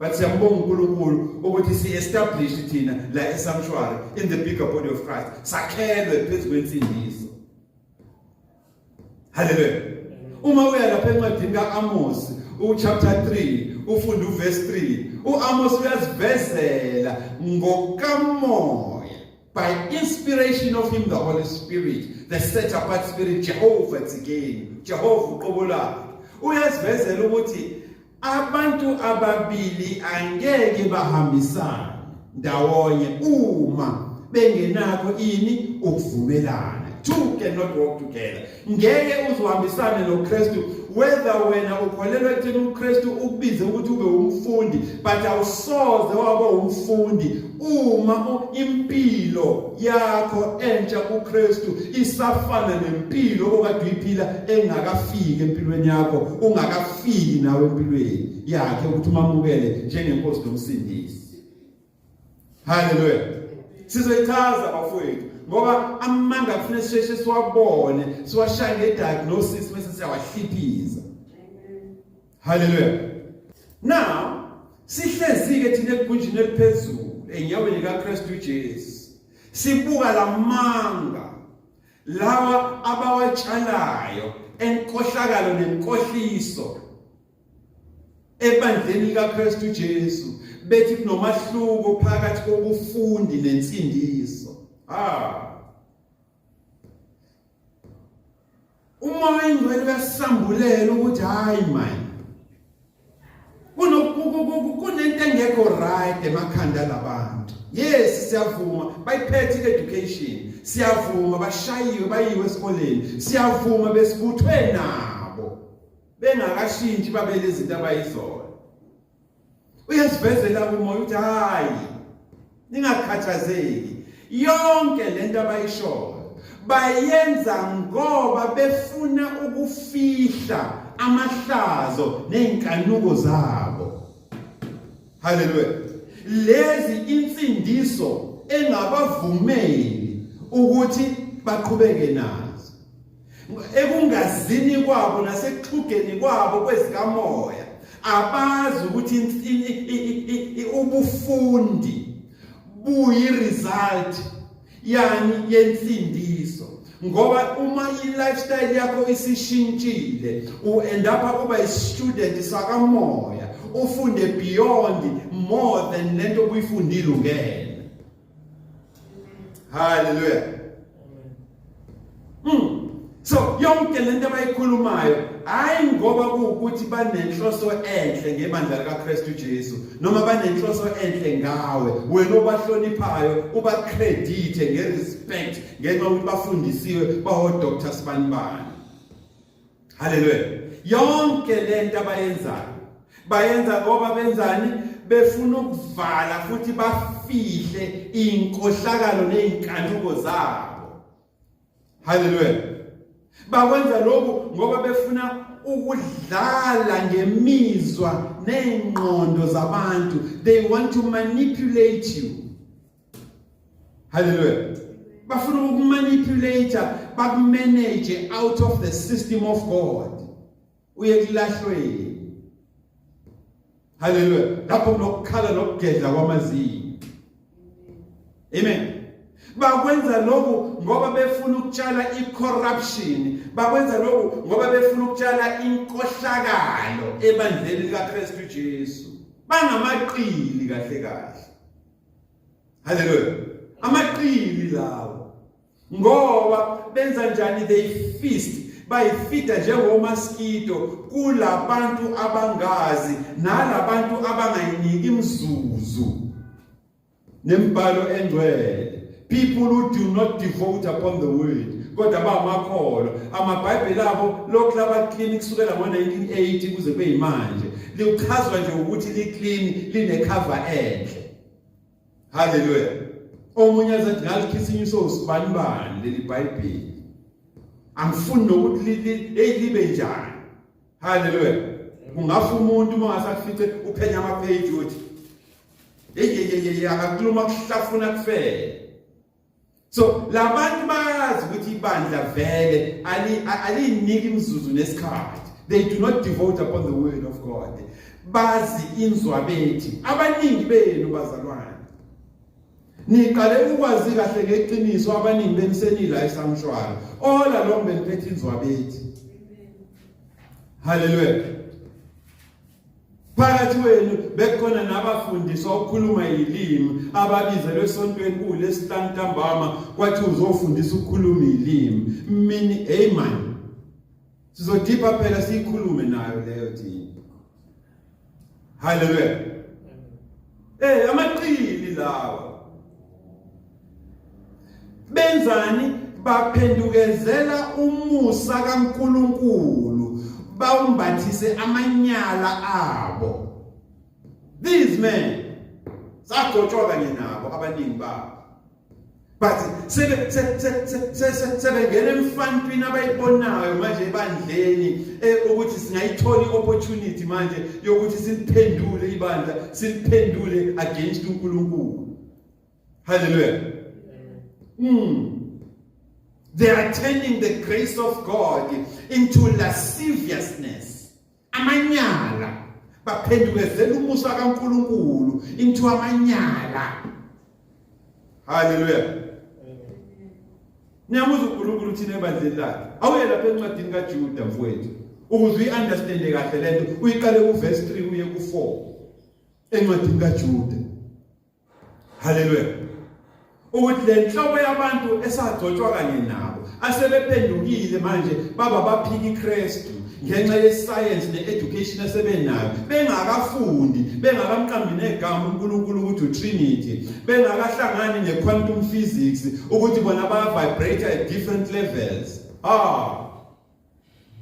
Speaker 1: But siyambonga uNkulunkulu ukuthi si-establish thina la e-sanctuary in the bigger body of Christ. Sakhelwe phezu kwensindiso. Hallelujah. Uma uya lapha encwadini ka-Amos, chapter 3, ufunda uverse 3, u-Amos uyasivezela ngokamoya, by inspiration of him, the Holy Spirit, the set apart spirit, Jehovah again, Jehovah uqobo lakhe. Uyasivezela ukuthi abantu ababili angeke bahambisane ndawonye uma bengenakho ini ukuvumelana. Two cannot walk together. Ngeke uzohambisane noKristu whether wena ukholelwa ekutheni uKristu ukubize ukuthi ube umfundi, but awusoze waba umfundi uma impilo yakho entsha kuKristu isafana nempilo okade uyiphila engakafiki empilweni yakho, ungakafiki nawe empilweni yakhe ukuthi umamukele njengenkosi nomsindisi. Hallelujah. Sizoyichaza bafowethu ngoba amanga kufanele sisheshe siwabone, siwashaye nge-diagnosis bese siyawahliphiza. Hallelujah. Now sihlezi-ke thina egunjini eliphezulu enyaweni likaKristu Jesu, sibuka lamanga lawa abawatshalayo enkohlakalo nenkohliso ebandleni likaKristu Jesu, bethi kunomahluko phakathi kobufundi nensindiso. Uma ingcwele uyasambulela ukuthi hayi man, kunento engekho right emakhanda labantu. Yes, siyavuma bayiphethe education, siyavuma bashayiwe bayiwe esikoleni, siyavuma besibuthwe nabo bengakashintshi babele izinto abayizona. Uyasivezela umoya ukuthi hayi ningakhathazeki, yonke lento abayishoyo bayenza ngoba befuna ukufihla amahlazo nezinkanuko zabo. Hallelujah. Lezi insindiso engabavumeli ukuthi baqhubeke nazo, ekungazini kwabo nasekuxhugeni kwabo kwezikamoya, abazi ukuthi ubufundi buyi-result yani yensindiso. Ngoba uma i-lifestyle yakho isishintshile, u-end up uba i-student sakamoya, ufunde beyond more than lento obuyifundile ungena. Hallelujah. So yonke lento abayikhulumayo hayi ngoba kuukuthi banenhloso enhle ngebandla likaKristu Jesu, noma banenhloso enhle ngawe wena obahloniphayo, ubacredite ngerespect ngenxa ukuthi bafundisiwe bawo Dr. Spanbani. Hallelujah. Yonke lento abayenzayo bayenza ngoba benzani? Befuna ukuvala futhi bafihle inkohlakalo nezinkanuko zabo. Hallelujah. Bakwenza lokhu ngoba befuna ukudlala ngemizwa nezingqondo zabantu. They want to manipulate you. Hallelujah. Bafuna ukumanipulate, bakumanage out of the system of God. Uye kulahlweni. Hallelujah. Lapho kunokukhala nokugedla kwamazinyo. Amen. Bakwenza lokhu ngoba befuna ukutshala i-corruption, bakwenza lokhu ngoba befuna ukutshala inkohlakalo ebandleni likaKristu Jesu. bangamaqili kahle kahle. Hallelujah. Amaqili lawo ngoba benza njani? They feast, bayifida njengomaskito kulabantu abangazi nalabantu abangayiniki imzuzu nembhalo engcwele. People who do not devote upon the word, kodwa bamakholwa. AmaBhayibheli abo lokhu labaclean kusukela ngo-1980 kuze kube yimanje lichazwa nje ukuthi liclean, linecover enhle. Hallelujah. Omunye azathi ngalikhisinyiswa usibanibani leli Bhayibheli, angifuni nokuthi libe njani. Hallelujah. Ungafa umuntu uma ngasafice uphenya amapage uthi akakhuluma kuhlafuna kufela. So labantu bayazi ukuthi ibandla vele aliniki imzuzu nesikhathi. They do not devote upon the word of God. Bazi inzwa bethi abaningi benu bazalwane, niqale ukwazi kahle ngeqiniso abaningi benu senila esamshwala all along beniphethe inzwa bethi. Hallelujah. Phakathi wenu bekhona nabafundiswa ukukhuluma ilimi ababizelwe esontweni kulesihlanu ntambama kwathi uzofundisa ukukhuluma ilimi. Mini amen. Sizodipa phela sikhulume nayo leyo thini. Hallelujah. Amaqili lawa benzani? Baphendukezela uMusa kaNkulunkulu, bawumbathise amanyala abo. These men sagcotshwa kanye nabo abaningi babo, but sebengena emfantwini abayibonayo manje ebandleni ukuthi singayithola i-opportunity manje yokuthi siliphendule ibandla, siliphendule against uNkulunkulu. Hallelujah. They are turning the grace of God into lasciviousness. Amanyala. Baphendukezela uMusa kaNkulunkulu into amanyala. Hallelujah. Niyamuza uNkulunkulu thina ebandleni lakhe. Awuye lapha encwadini kaJuda mfowethu, ukuze uyiunderstand kahle lento, uyiqale kuverse 3 uye ku4 encwadini kaJuda. Hallelujah. Ukuthi le nhlobo yabantu esagcotshwa kanye nabo asebephendukile manje baba baphika iKristu ngenxa yescience ne-education asebenayo, bengakafundi, bengakamqambi negama uNkulunkulu ukuthi uTrinity, bengakahlangani ne-quantum physics ukuthi bona baya-vibrate at different levels.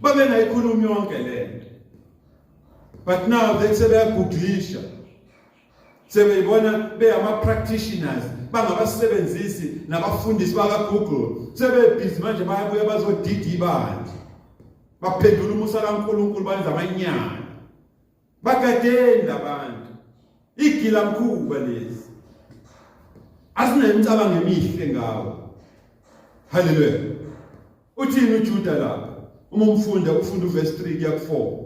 Speaker 1: Babengayikhulumi yonke lento, but now they sebeyagooglisha, sebeyibona beyama-practitioners, bangabasebenzisi nabafundisi bakaGoogle, sebebhizi manje bayabuya bazodida ibandla, baphendula uMusa kaNkulunkulu benza amanyala, bagadeni labantu. Igilamkhuba lezi asinemicabango emihle ngawo. Hallelujah. Uthini uJuda lapha uma ufunda uverse 3 kuya ku4?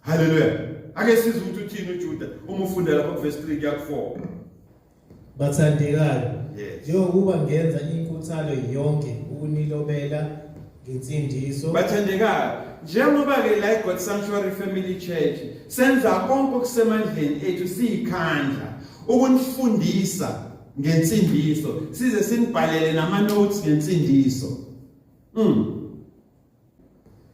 Speaker 1: Hallelujah. Ake sizwe ukuthi uthini uJuda uma ufunda lapha kuverse 3 kuya ku4.
Speaker 2: Bathandekayo, njengokuba ngenza inkuthalo yonke ukunilobela ngensindiso. Bathandekayo,
Speaker 1: njengoba ke la God Sanctuary Family Church senza konke okusemandleni ethu siyikhandla ukunifundisa ngensindiso, size sinibhalele nama notes ngensindiso.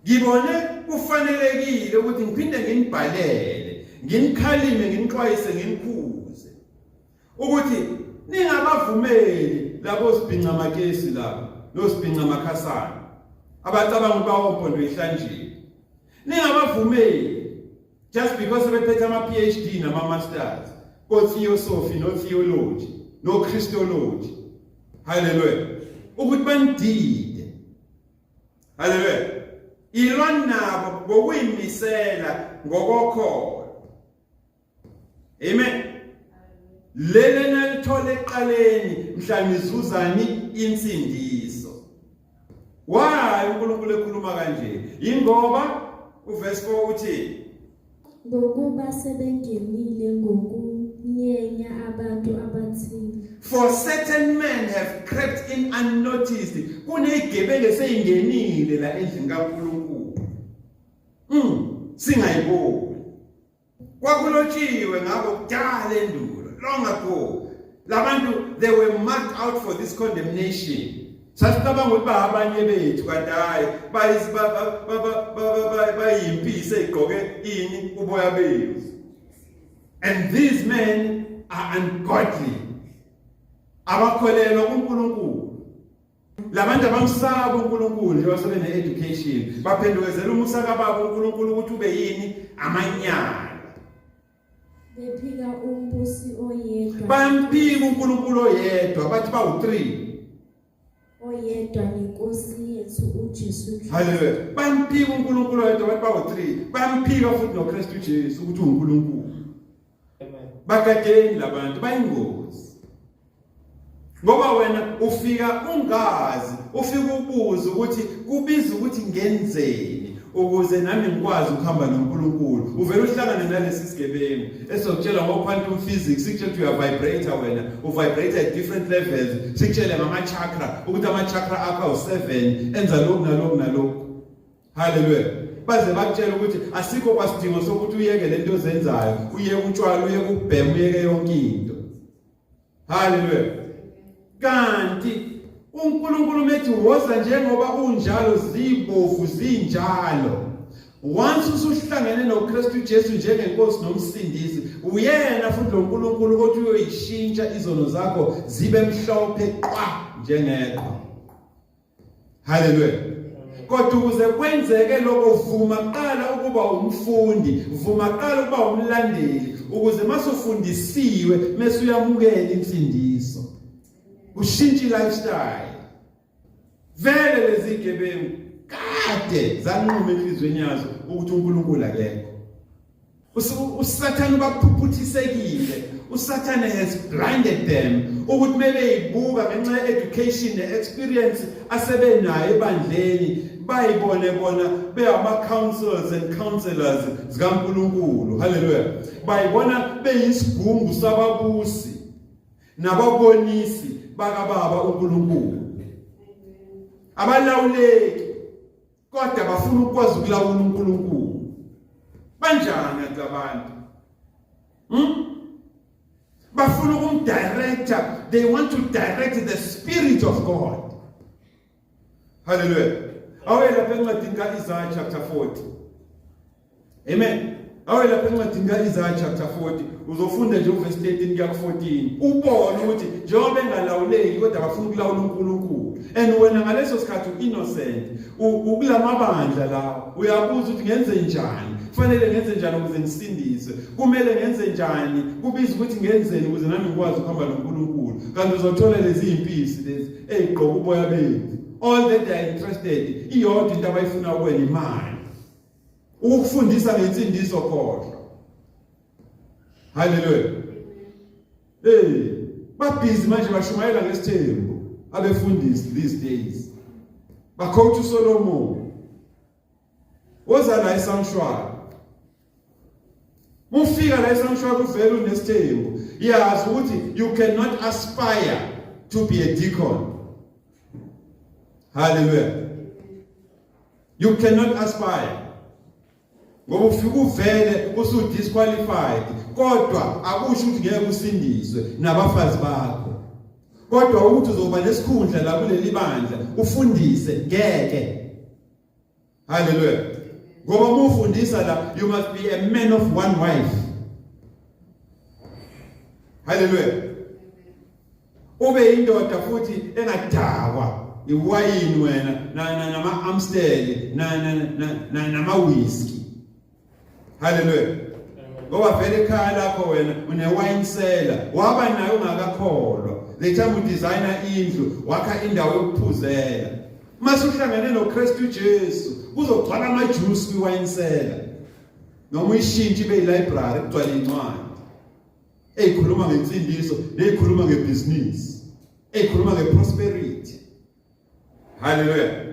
Speaker 1: Ngibone kufanelekile ukuthi ngiphinde nginibhalele, nginikhalime, nginixwayise, nginikhuze ukuthi ningabavumeli labo sibhinca makesi labo nosibhinca makhasana abacabanga bawompondo ehlanjeni. Ningabavumeli just because bephethe ama-PhD nama-masters ko-theosophy no-theology no-Christology. Hallelujah. Ukuthi banidide. Hallelujah. Ilwa nabo ngokuyimisela ngokokholwa. Amen. Lele nalithole eqaleni mhla nizuzani insindiso. Why uNkulunkulu ekhuluma kanje? Ingoba uverse 4 uthi
Speaker 3: ngokuba sebengenile ngokunyenya abantu abathile.
Speaker 1: For certain men have crept in unnoticed. Kunegebenge seyingenile la endlini kaNkulunkulu. Singayiboni. Kwakulotshiwe ngabo kudala endulo, long ago. Labantu, they were marked out for this condemnation. Sasicabanga ukuthi abanye bethu kanti hayi bayimpisi egqoke ini uboya bemvu. And these men are ungodly. Abakholelwa kuNkulunkulu. Labantu abamsaba uNkulunkulu nje basebene education. Baphendukezela uMusa kababa uNkulunkulu ukuthi ube yini amanyala.
Speaker 3: Bephika umbusi oyedwa.
Speaker 1: Bampika uNkulunkulu oyedwa bathi bawu3.
Speaker 3: Oyedwa nenkosi yethu uJesu Kristu.
Speaker 1: Hallelujah. Bampika uNkulunkulu oyedwa bathi bawu3. Bampika futhi noKristu Jesu ukuthi uNkulunkulu. Bakadeni labantu bayingozi. Ngoba wena ufika ungazi, ufika ubuza ukuthi kubiza ukuthi ngenzeni ukuze nami ngikwazi ukuhamba noNkulunkulu. Uvela uhlangane nalesi sigebengu esokutshela ngoquantum physics, sikutshela ukuthi uya vibrator wena, uvibrate at different levels. Sikutshela ngama chakra ukuthi ama chakra akho awu7 enza lokhu nalokhu nalokhu. Hallelujah. Baze bakutshela ukuthi asikho kwasidingo sokuthi uyeke lento ozenzayo, uyeke utshwala, uyeke ukubhema, uyeke yonke into. Hallelujah. Kanti uNkulunkulu methi woza njengoba unjalo zibofu zinjalo. Once usuhlangene noKristu Jesu njengenkosi nomsindisi, uyena futhi loNkulunkulu ukuthi uyoyishintsha izono zakho zibe mhlophe qwa njengeqhwa. Hallelujah. Kodwa ukuze kwenzeke lokho vuma qala ukuba umfundi, vuma qala ukuba umlandeli, ukuze masufundisiwe mase uyamukela insindiso. Ushintshe lifestyle. Vele lezi gebengu kade zanquma enhlizweni yazo ukuthi uNkulunkulu akekho. Usathane baphuputhisekile. Usathane has blinded them ukuthi mebeyibuka ngenxa ye-education ne-experience asebenayo ebandleni bayibone bona beyama councils and counselors zikaNkulunkulu. Hallelujah. Bayibona beyisigungu sababusi nababonisi bakababa uNkulunkulu. Abalawuleki kodwa bafuna ukwazi ukulawula uNkulunkulu. Banjani abantu? Bafuna ukumdirector. They want to direct the Spirit of God. Hallelujah. Awela encwadini kaIsaiah chapter 40. Amen. Awela encwadini kaIsaiah chapter 40 uzofunda nje uverse 13 kuya 14. Ubone ukuthi njengoba engalawuleki kodwa bafuna ukulawula uNkulunkulu. And wena ngaleso sikhathi innocent, ukulamabandla lawo uyabuza ukuthi ngenze njani? Kufanele ngenze njani ukuze ngisindise? Kumele ngenze njani? Kubiza ukuthi ngenzeni ukuze nami ngikwazi ukuhamba noNkulunkulu? Kanti uzothola lezi impisi lezi egqoka uboya bemvu. All that they are interested, iyodwa into abayifuna kuwena imali. Ukufundisa ngensindiso kodwa. Hallelujah. Babhizi manje bashumayela ngesithembu abefundisi these days. Bakhothi uSolomon. Woza la esanctuary. Mufika la esanctuary uvela unesithembu. Yazi ukuthi you cannot aspire to be a deacon. Hallelujah. You cannot aspire. Ngoba ufika uvele usu disqualified. Kodwa akusho ukuthi ngeke usindiswe nabafazi bakho. Kodwa ukuthi uzoba lesikhundla la kuleli bandla ufundise ngeke. Hallelujah. Ngoba umufundisa la you must be a man of one wife. Hallelujah. Ube indoda futhi engadakwa iwayini wena nama Amstel nama whisky. Hallelujah. Ngoba vele ekhaya lakho wena une wine cellar waba nayo ungakakholwa. The time u designer indlu wakha indawo yokuphuzela. Mase uhlangene noKristu Jesu uzogcwala ama juice kwi wine cellar. Noma uyishintshe ibe library kugcwala incwadi. Eyikhuluma ngensindiso, neyikhuluma ngebusiness. Eyikhuluma ngeprosperity. Hallelujah.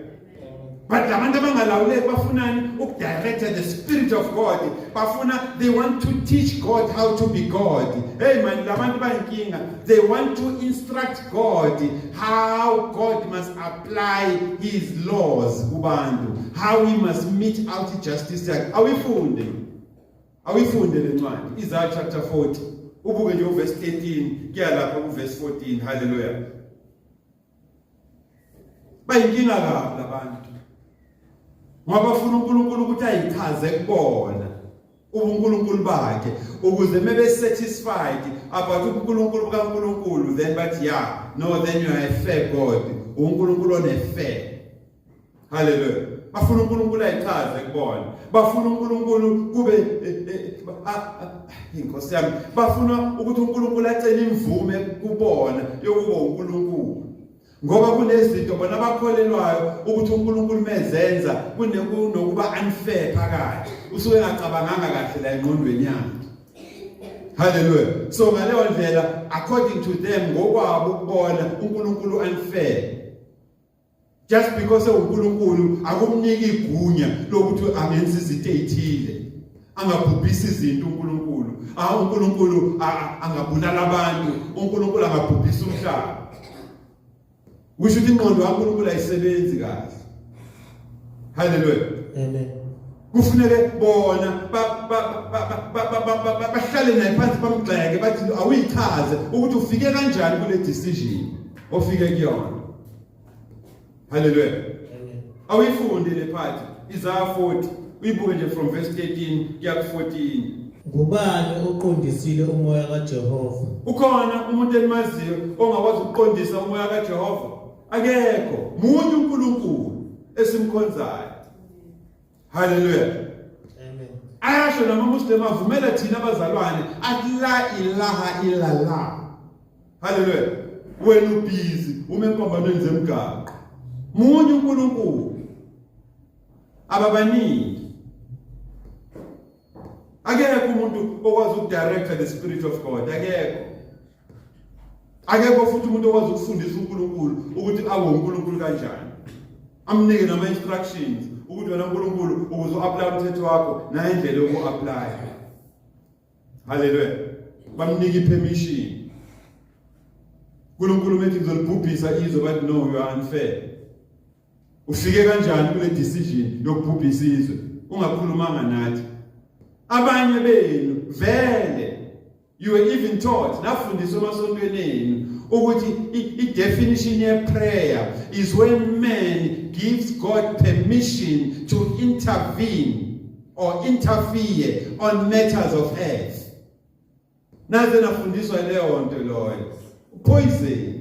Speaker 1: But abantu abangalawuleki bafunani ukudirect the Spirit of God. Bafuna, they want to teach God how to be God. Hey man, labantu bayinkinga. They want to instruct God how God must apply his laws kubantu. How he must mete out justice. Are we funding? Awifunde lencwadi Isaiah chapter 40 ubuke nje uverse 13 kuya lapha kuverse 14. Hallelujah. Bayinkinga kabi labantu. Ngoba bafuna uNkulunkulu ukuthi ayichaze kubona ubuNkulunkulu bakhe ukuze mebe satisfied about uNkulunkulu kaNkulunkulu, then but yeah, no, then you are a fair God. uNkulunkulu onefair. Hallelujah. Bafuna uNkulunkulu ayichaze kubona. Bafuna uNkulunkulu kube inkosi yami. Bafuna ukuthi uNkulunkulu acele imvume kubona yokuba uNkulunkulu. Ngoba kunezinto bona bakholelwayo ukuthi uNkulunkulu mezenza kunokuba unfair phakathi. Usuke ngacabanganga kahle la engqondweni yakhe. Hallelujah. So ngaleyo ndlela according to them ngokwabo ukubona uNkulunkulu unfair. Just because uNkulunkulu akumnika igunya lokuthi angenza izinto ezithile. Angabhubhisa izinto uNkulunkulu. uNkulunkulu angabulala abantu. uNkulunkulu angabhubhisa umhlaba. Kusho ukuthi ingqondo kaNkulunkulu ayisebenzi kahle. Hallelujah.
Speaker 2: Amen.
Speaker 1: Kufuneke bona bahlale naye phansi bamgxeke bathi awuyichaze ukuthi ufike kanjani kule decision ofike kuyona. Hallelujah.
Speaker 2: Amen.
Speaker 1: Awifunde le part Isaiah 40 uyibuke nje from verse 13 kuya ku 14.
Speaker 2: Ngubani oqondisile umoya kaJehova?
Speaker 1: Ukhona umuntu enimaziyo ongakwazi ukuqondisa umoya kaJehova? Akekho. Munye uNkulunkulu esimkhonzayo. Hallelujah.
Speaker 2: Amen.
Speaker 1: Ayasho namaMuslim avumela thina abazalwane athi la ilaha illallah. Hallelujah. Wena ubhizi umenkombanweni zemigaqo. Munye uNkulunkulu. Ababaningi. Akekho umuntu okwazi ukudirect the spirit of God. Akekho futhi umuntu okwazi ukufundisa uNkulunkulu ukuthi abe uNkulunkulu kanjani. Amnike nama instructions ukuthi wena uNkulunkulu ukuze uapply umthetho wakho na indlela yokuapply. Hallelujah. Bamnike permission. uNkulunkulu methi ngizolibhubhisa izwe but no, you are unfair. Ufike kanjani kule decision yokubhubhisa izwe? Ungakhulumanga nathi. Abanye benu vele you were even taught nafundiswa emasontweni enu ukuthi i-definition ye prayer is when man gives God permission to intervene or interfere on matters of earth. Naze nafundiswa leyo nto loyo. Poison.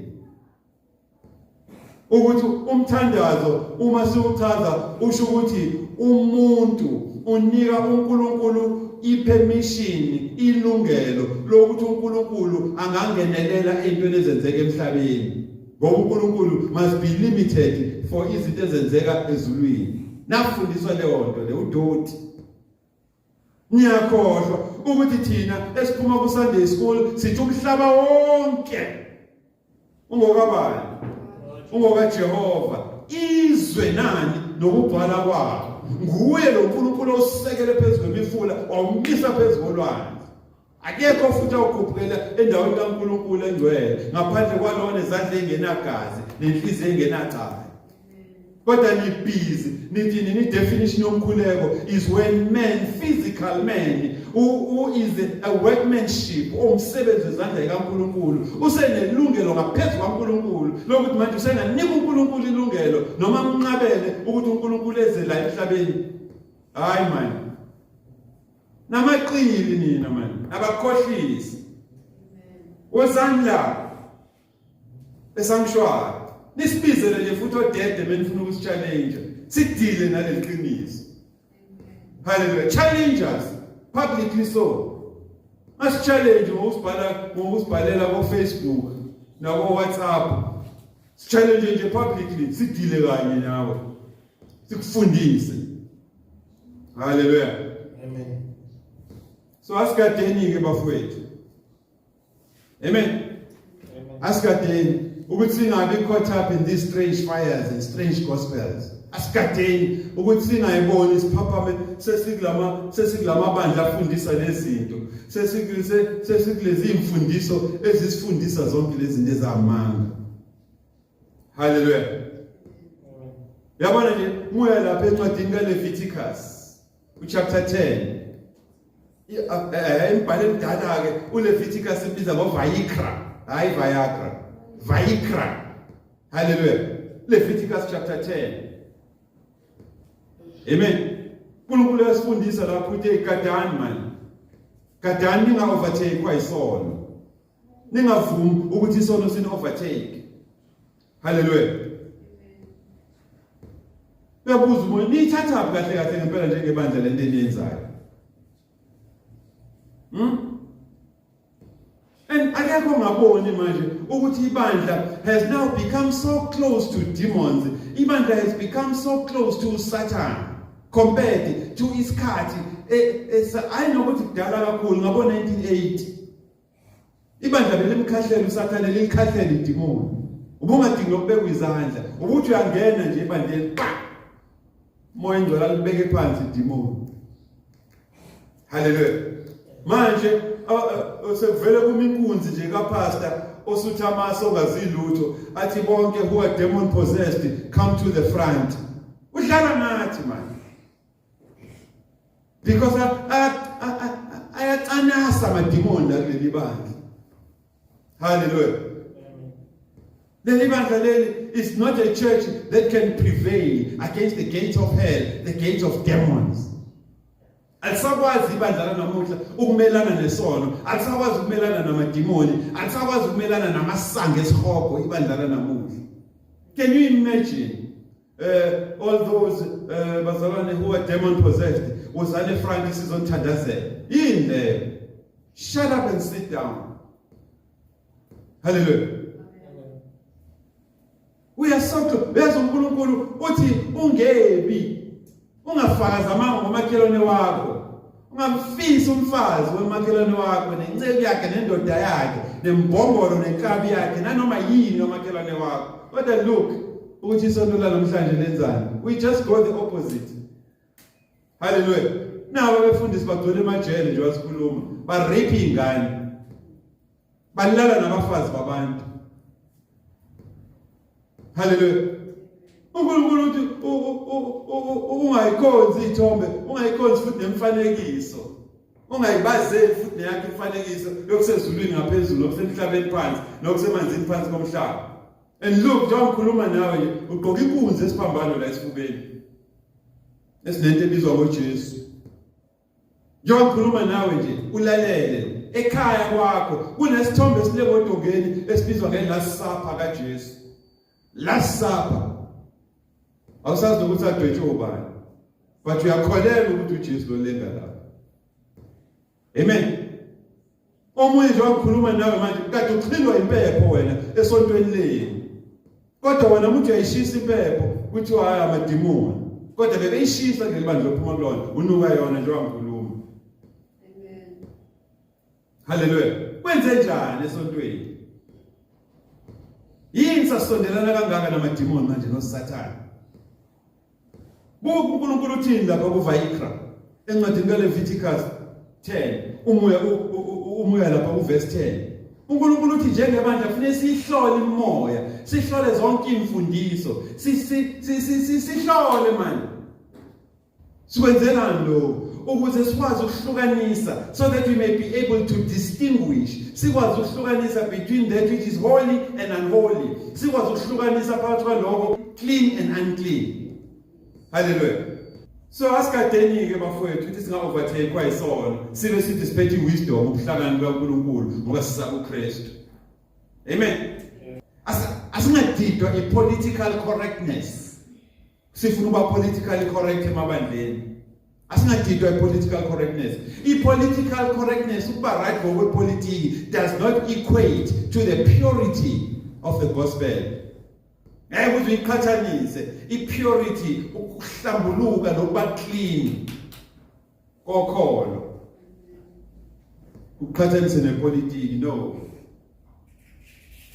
Speaker 1: Ukuthi umthandazo uma siwuchaza usho ukuthi umuntu unika uNkulunkulu ipermission, ilungelo lokuthi uNkulunkulu angangenelela into ezenzeka emhlabeni. Ngoba uNkulunkulu must be limited for izinto ezenzeka ezulwini. Nafundiswa leyo nto le udoti. Niyakhohlwa ukuthi thina esiphuma ku Sunday school sithi umhlaba wonke ungokabani? UngokaJehova. Izwe nani nokugcwala kwalo. Nguye lo uNkulunkulu osekele phezulu kwemifula wawumisa phezulu kolwandle. Akekho futhi awukhuphukela endaweni kaNkulunkulu engcwele ngaphandle kwalona ezandla engenagazi nenhliziyo engenacala. Kodwa ni busy nithi ni definition yomkhuleko is when man, physical man who is a workmanship umsebenzi wezandla kaNkulunkulu usenelungelo ngaphezulu kaNkulunkulu lokuthi manje usenganika uNkulunkulu ilungelo noma umnqabele ukuthi uNkulunkulu eze la emhlabeni. Hayi man, namaqili nina man, abakhohlisi. Wesandla esanctuary nisibizele nje futhi odede benifuna ukusichallenge sidile naleli qiniso. Hallelujah. Challenge us publicly so. Mas challenge ngosibhalela ku Facebook na ku WhatsApp. Challenge nje publicly sidile kanye nawe. Sikufundise. Hallelujah.
Speaker 2: Amen.
Speaker 1: So asikadeni ke bafowethu. Amen. Asikadeni ukuthi singabi caught up in these strange fires and strange gospels. Asikadeni ukuthi singayiboni isiphaphame sesikulama bandla afundisa lezinto. Sesikulezi imfundiso ezisifundisa zonke lezi zinto ezamanga. Hallelujah. Yabona nje moya lapha encwadini kaLeviticus chapter 10. Embhaleni emdala ke uLeviticus ibiza ngoVayikra, hayi Viagra. Vayikra. Hallelujah. Leviticus chapter 10. Amen. uNkulunkulu uyasifundisa lapho uthi ikadani manje. Kadani ninga overtake kwayisono. Ningavumi ukuthi isono sini overtake. Hallelujah. Uyabuza umuntu nithatha kahle kahle ngempela njengebandla lento eniyenzayo. And akekho ngaboni manje ukuthi ibandla has now become so close to demons. Ibandla has become so close to Satan compared to isikhathi ayinokuthi kudala kakhulu ngabo 1980. Ibandla belimkhahlelo uSathane lilikhahlelo idemoni. Ubungadingi lokubekwa izandla. Ukuthi uyangena nje ebandleni pa. Moya ingcwala libeke phansi idemoni. Hallelujah. Manje sekuvele kuma inkunzi nje kaPastor osuthi amaso ongazilutho athi bonke who are demon possessed come to the front. Udlala nathi man. Because ayacanasa amademoni la kuleli bandla. Hallelujah. Leli bandla leli is not a church that can prevail against the gates of hell, the gates of demons. Alisakwazi ibandla namuhla ukumelana nesono, alisakwazi ukumelana namademoni, alisakwazi ukumelana namasanga esihogo ibandla namuhla. Can you imagine all those bazalwane who are demon possessed uzane front isizonthandazela in there? Shut up and sit down. Hallelujah. We are so close. Bezo uNkulunkulu uthi ungebi ungafakaza amanga ngomakhelwane wakho. Ungamfisa umfazi wemakhelwane wakho nenceke yakhe nendoda yakhe nembombolo nenkabi yakhe nanoma yini ngomakhelwane wakho. Kodwa look ukuthi isonto namhlanje lenzani. We just go the opposite. Hallelujah. Nawo abefundisi bagcwele emajele nje wasikhuluma. Ba rape ingane. Balala nabafazi babantu. Hallelujah. uNkulunkulu uthi ungayikhonzi izithombe, ungayikhonzi futhi nemfanekiso. Ungayibazeli futhi neyakhe imfanekiso yokusezulwini ngaphezulu, okusemhlabeni phansi, nokusemanzini phansi komhlaba. And look, njengoba ngikhuluma nawe nje, ugqoka inkunzi esiphambano la esifubeni. Esinento ebizwa ngoJesu. Njengoba ngikhuluma nawe nje, ulalele ekhaya kwakho kunesithombe esinebodongeni esibizwa ngeLast Supper kaJesu. Last Supper. Awusazi ukuthi adwetshwe ubani. But uyakholelwa ukuthi uJesu lo lenga lapha. Amen. Omunye nje wakhuluma nawe manje kade uchilwa impepho wena esontweni leni. Kodwa wena umuntu uyayishisa impepho kuthi hayi amademoni. Kodwa bebeyishisa ngelibandla lophuma kulona unuka yona nje wangikhuluma. Amen. Hallelujah. Kwenze njani esontweni? Yini sasondelana kangaka namademoni manje noSathane? Buku uNkulunkulu uthini lapha kuVayikra encwadini kaLeviticus 10 umoya lapha kuverse 10. uNkulunkulu uthi njengebandla kufanele sihlole imoya, sihlole zonke imfundiso, sihlole manje. Sikwenzelani lo? Ukuze sikwazi ukuhlukanisa, so that we may be able to distinguish. Sikwazi ukuhlukanisa between that which is holy and unholy. Sikwazi ukuhlukanisa phakathi kwalokho clean and unclean. Hallelujah. So asikadeni ke bafowethu ukuthi singa overtake kwayisono, sibe sithi siphethe wisdom ukuhlakani kaNkulunkulu ngoba sisaba uKristu. Amen. Asingadidwa ipolitical correctness. Sifuna ukuba politically correct emabandleni. Asingadidwa ipolitical correctness. Ipolitical correctness ukuba right ngokwepolitiki does not equate to the purity of the gospel. Ukuthi iqhathanise impurity ukuhlambuluka nokuba clean kokholo uqhathanise nepolitiki no.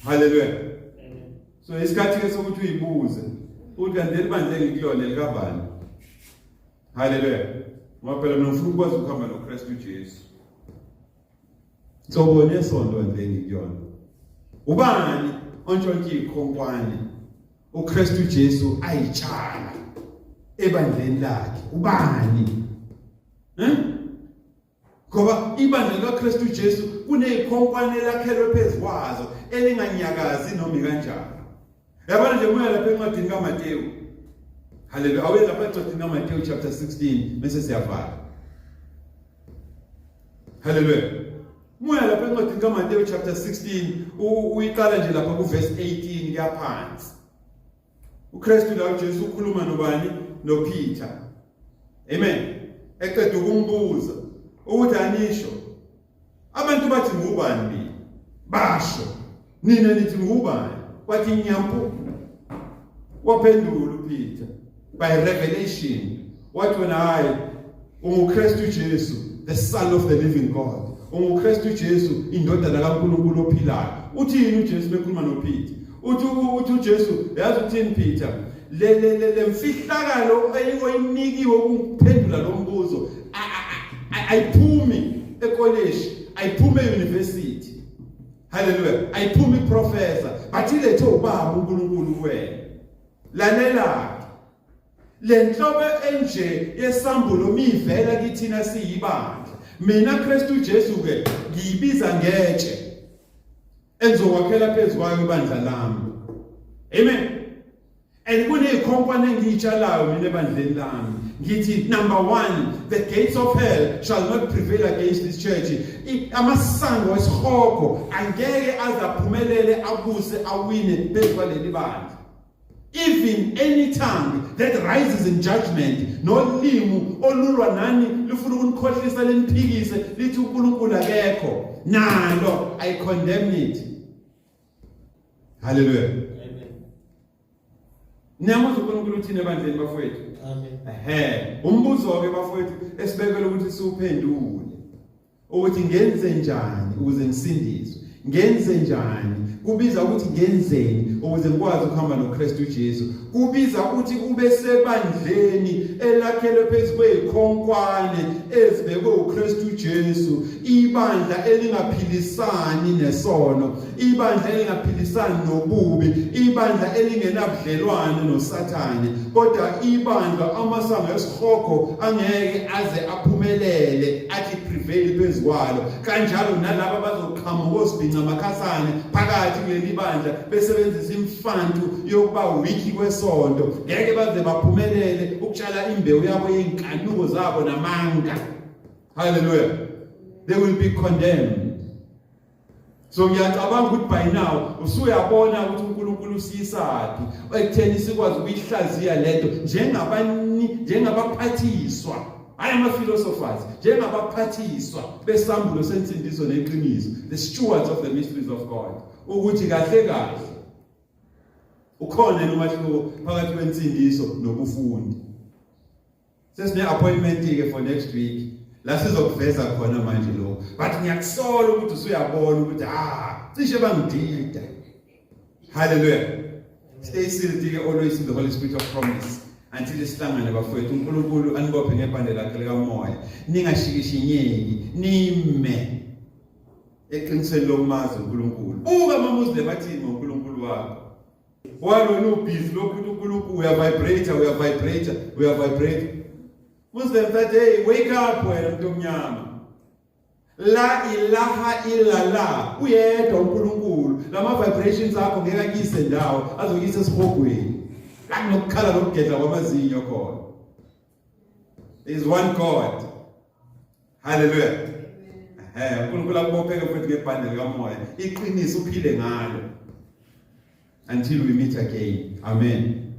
Speaker 1: Hallelujah. So isikhathi ke sokuthi uyibuze ukuthi kanti libandle ngikuyona likabani. Hallelujah. Ngoba phela mina ngifuna ukwazi ukuhamba noKristu Jesu. So bona sonto ndle ngikuyona. Ubani ontshontshe ikhonkwane uKristu Jesu ayitshala ebandleni lakhe ubani? Ngoba ibandla likaKristu Jesu kunezikhonkwane lakhelwe phezukwazo elinganyakazi noma kanjani. Yabona nje moya lapha encwadini kaMateyu. Hallelujah. Awela lapha encwadini kaMateyu chapter 16 bese siyavala. Hallelujah. Moya lapha encwadini kaMateyu chapter 16 uyiqala nje lapha ku verse 18 kuyaphansi. uKristu la uJesu ukhuluma nobani? NoPeter. Amen. Eqeda ukumbuza ukuthi anisho abantu bathi ngubani mina? Basho. Nina nithi ngubani? Wathi nyampu. Waphendula uPeter by revelation. Wathi wena hayi uKristu Jesu, the Son of the living God. uKristu Jesu indodana kaNkulunkulu ophilayo. Uthini uJesu bekhuluma noPeter? Uthi uJesu yazi uthini Peter? Le mfihlakalo oyinikiwe ukuphendula lo mbuzo ayiphumi ecollege, ayiphumi euniversity. Hallelujah. Ayiphumi professor, bathi lethe ubaba uNkulunkulu kuwena. Lalela le nhlobo enje yesambulo mivela kithina siyibandla. Mina Kristu Jesu ke ngiyibiza ngetshe enzokwakhela phezukwayo ibandla lami. Amen. And kunezikhonkwane engiyitshalayo mina ebandleni lami. Ngithi number 1, the gates of hell shall not prevail against this church. Amasango esihoko angeke azaphumelele abuse awine phezukwa leli bandla. Even any tongue that rises in judgment, nolimi olulwa nani lufuna ukunikhohlisa leniphikise lithi uNkulunkulu akekho, nalo I condemn it. Hallelujah.
Speaker 2: Amen.
Speaker 1: Niyamazi uNkulunkulu uthini ebandleni bafowethu?
Speaker 2: Amen.
Speaker 1: Umbuzo ke bafowethu esibekele ukuthi siuphendule. Ukuthi ngenze njani ukuze ngisindiswe? Ngenze njani? Kubiza ukuthi ngenzeni ukuze ngikwazi ukuhamba noKristu Jesu. Kubiza ukuthi ube sebandleni elakhelwe phezu kwezikhonkwane ezibekwe uKristu Jesu, ibandla elingaphilisani nesono, ibandla elingaphilisani nobubi, ibandla elingenabudlelwane noSathane, kodwa ibandla amasango esihoko angeke aze aphumelele athi prevail phezu kwalo. Kanjalo nalabo bazoqhamuka osibhinca amakhasane phakathi kuleli bandla besebenzisa imfantu yokuba wiki kwesonto, ngeke baze baphumelele ukutshala imbewu yabo yezinkanuko zabo namanga. Hallelujah. They will be condemned. So ngiyacabanga ukuthi by now usuyabona ukuthi uNkulunkulu usiyisaphi ekutheni sikwazi ukuyihlaziya lento njengabaphathiswa, hayi ama-philosophers, njengabaphathiswa besambulo sensindiso neqiniso, the stewards of the mysteries of God, ukuthi kahle kahle ukhona nomahluko phakathi kwensindiso nobufundi. Sesine-appointment ke for next week la sizokuveza khona manje lo, but ngiyakusola ukuthi usuyabona ukuthi cishe bangidida. Hallelujah. Stay still, always in the Holy Spirit of promise until isihlangane bafowethu uNkulunkulu anibophe ngebhande lakhe likamoya, ningashikishinyeki, nime eqinisweni lokumazi uNkulunkulu. Buka amaMuslim athini ngoNkulunkulu wakho. Walona ubhizi lokuthi uNkulunkulu uyavibrate. Muslim that hey, wake up wena muntu omnyama. La ilaha illallah, uyedwa uNkulunkulu. Lama vibrations akho ngeke akise ndawo, azokise esihogweni. Kanokukhala lokugedla kwamazinyo khona. There is one God. Hallelujah. uNkulunkulu akubopheke futhi ngebhande likamoya, iqiniso uphile ngalo until we meet again. Amen.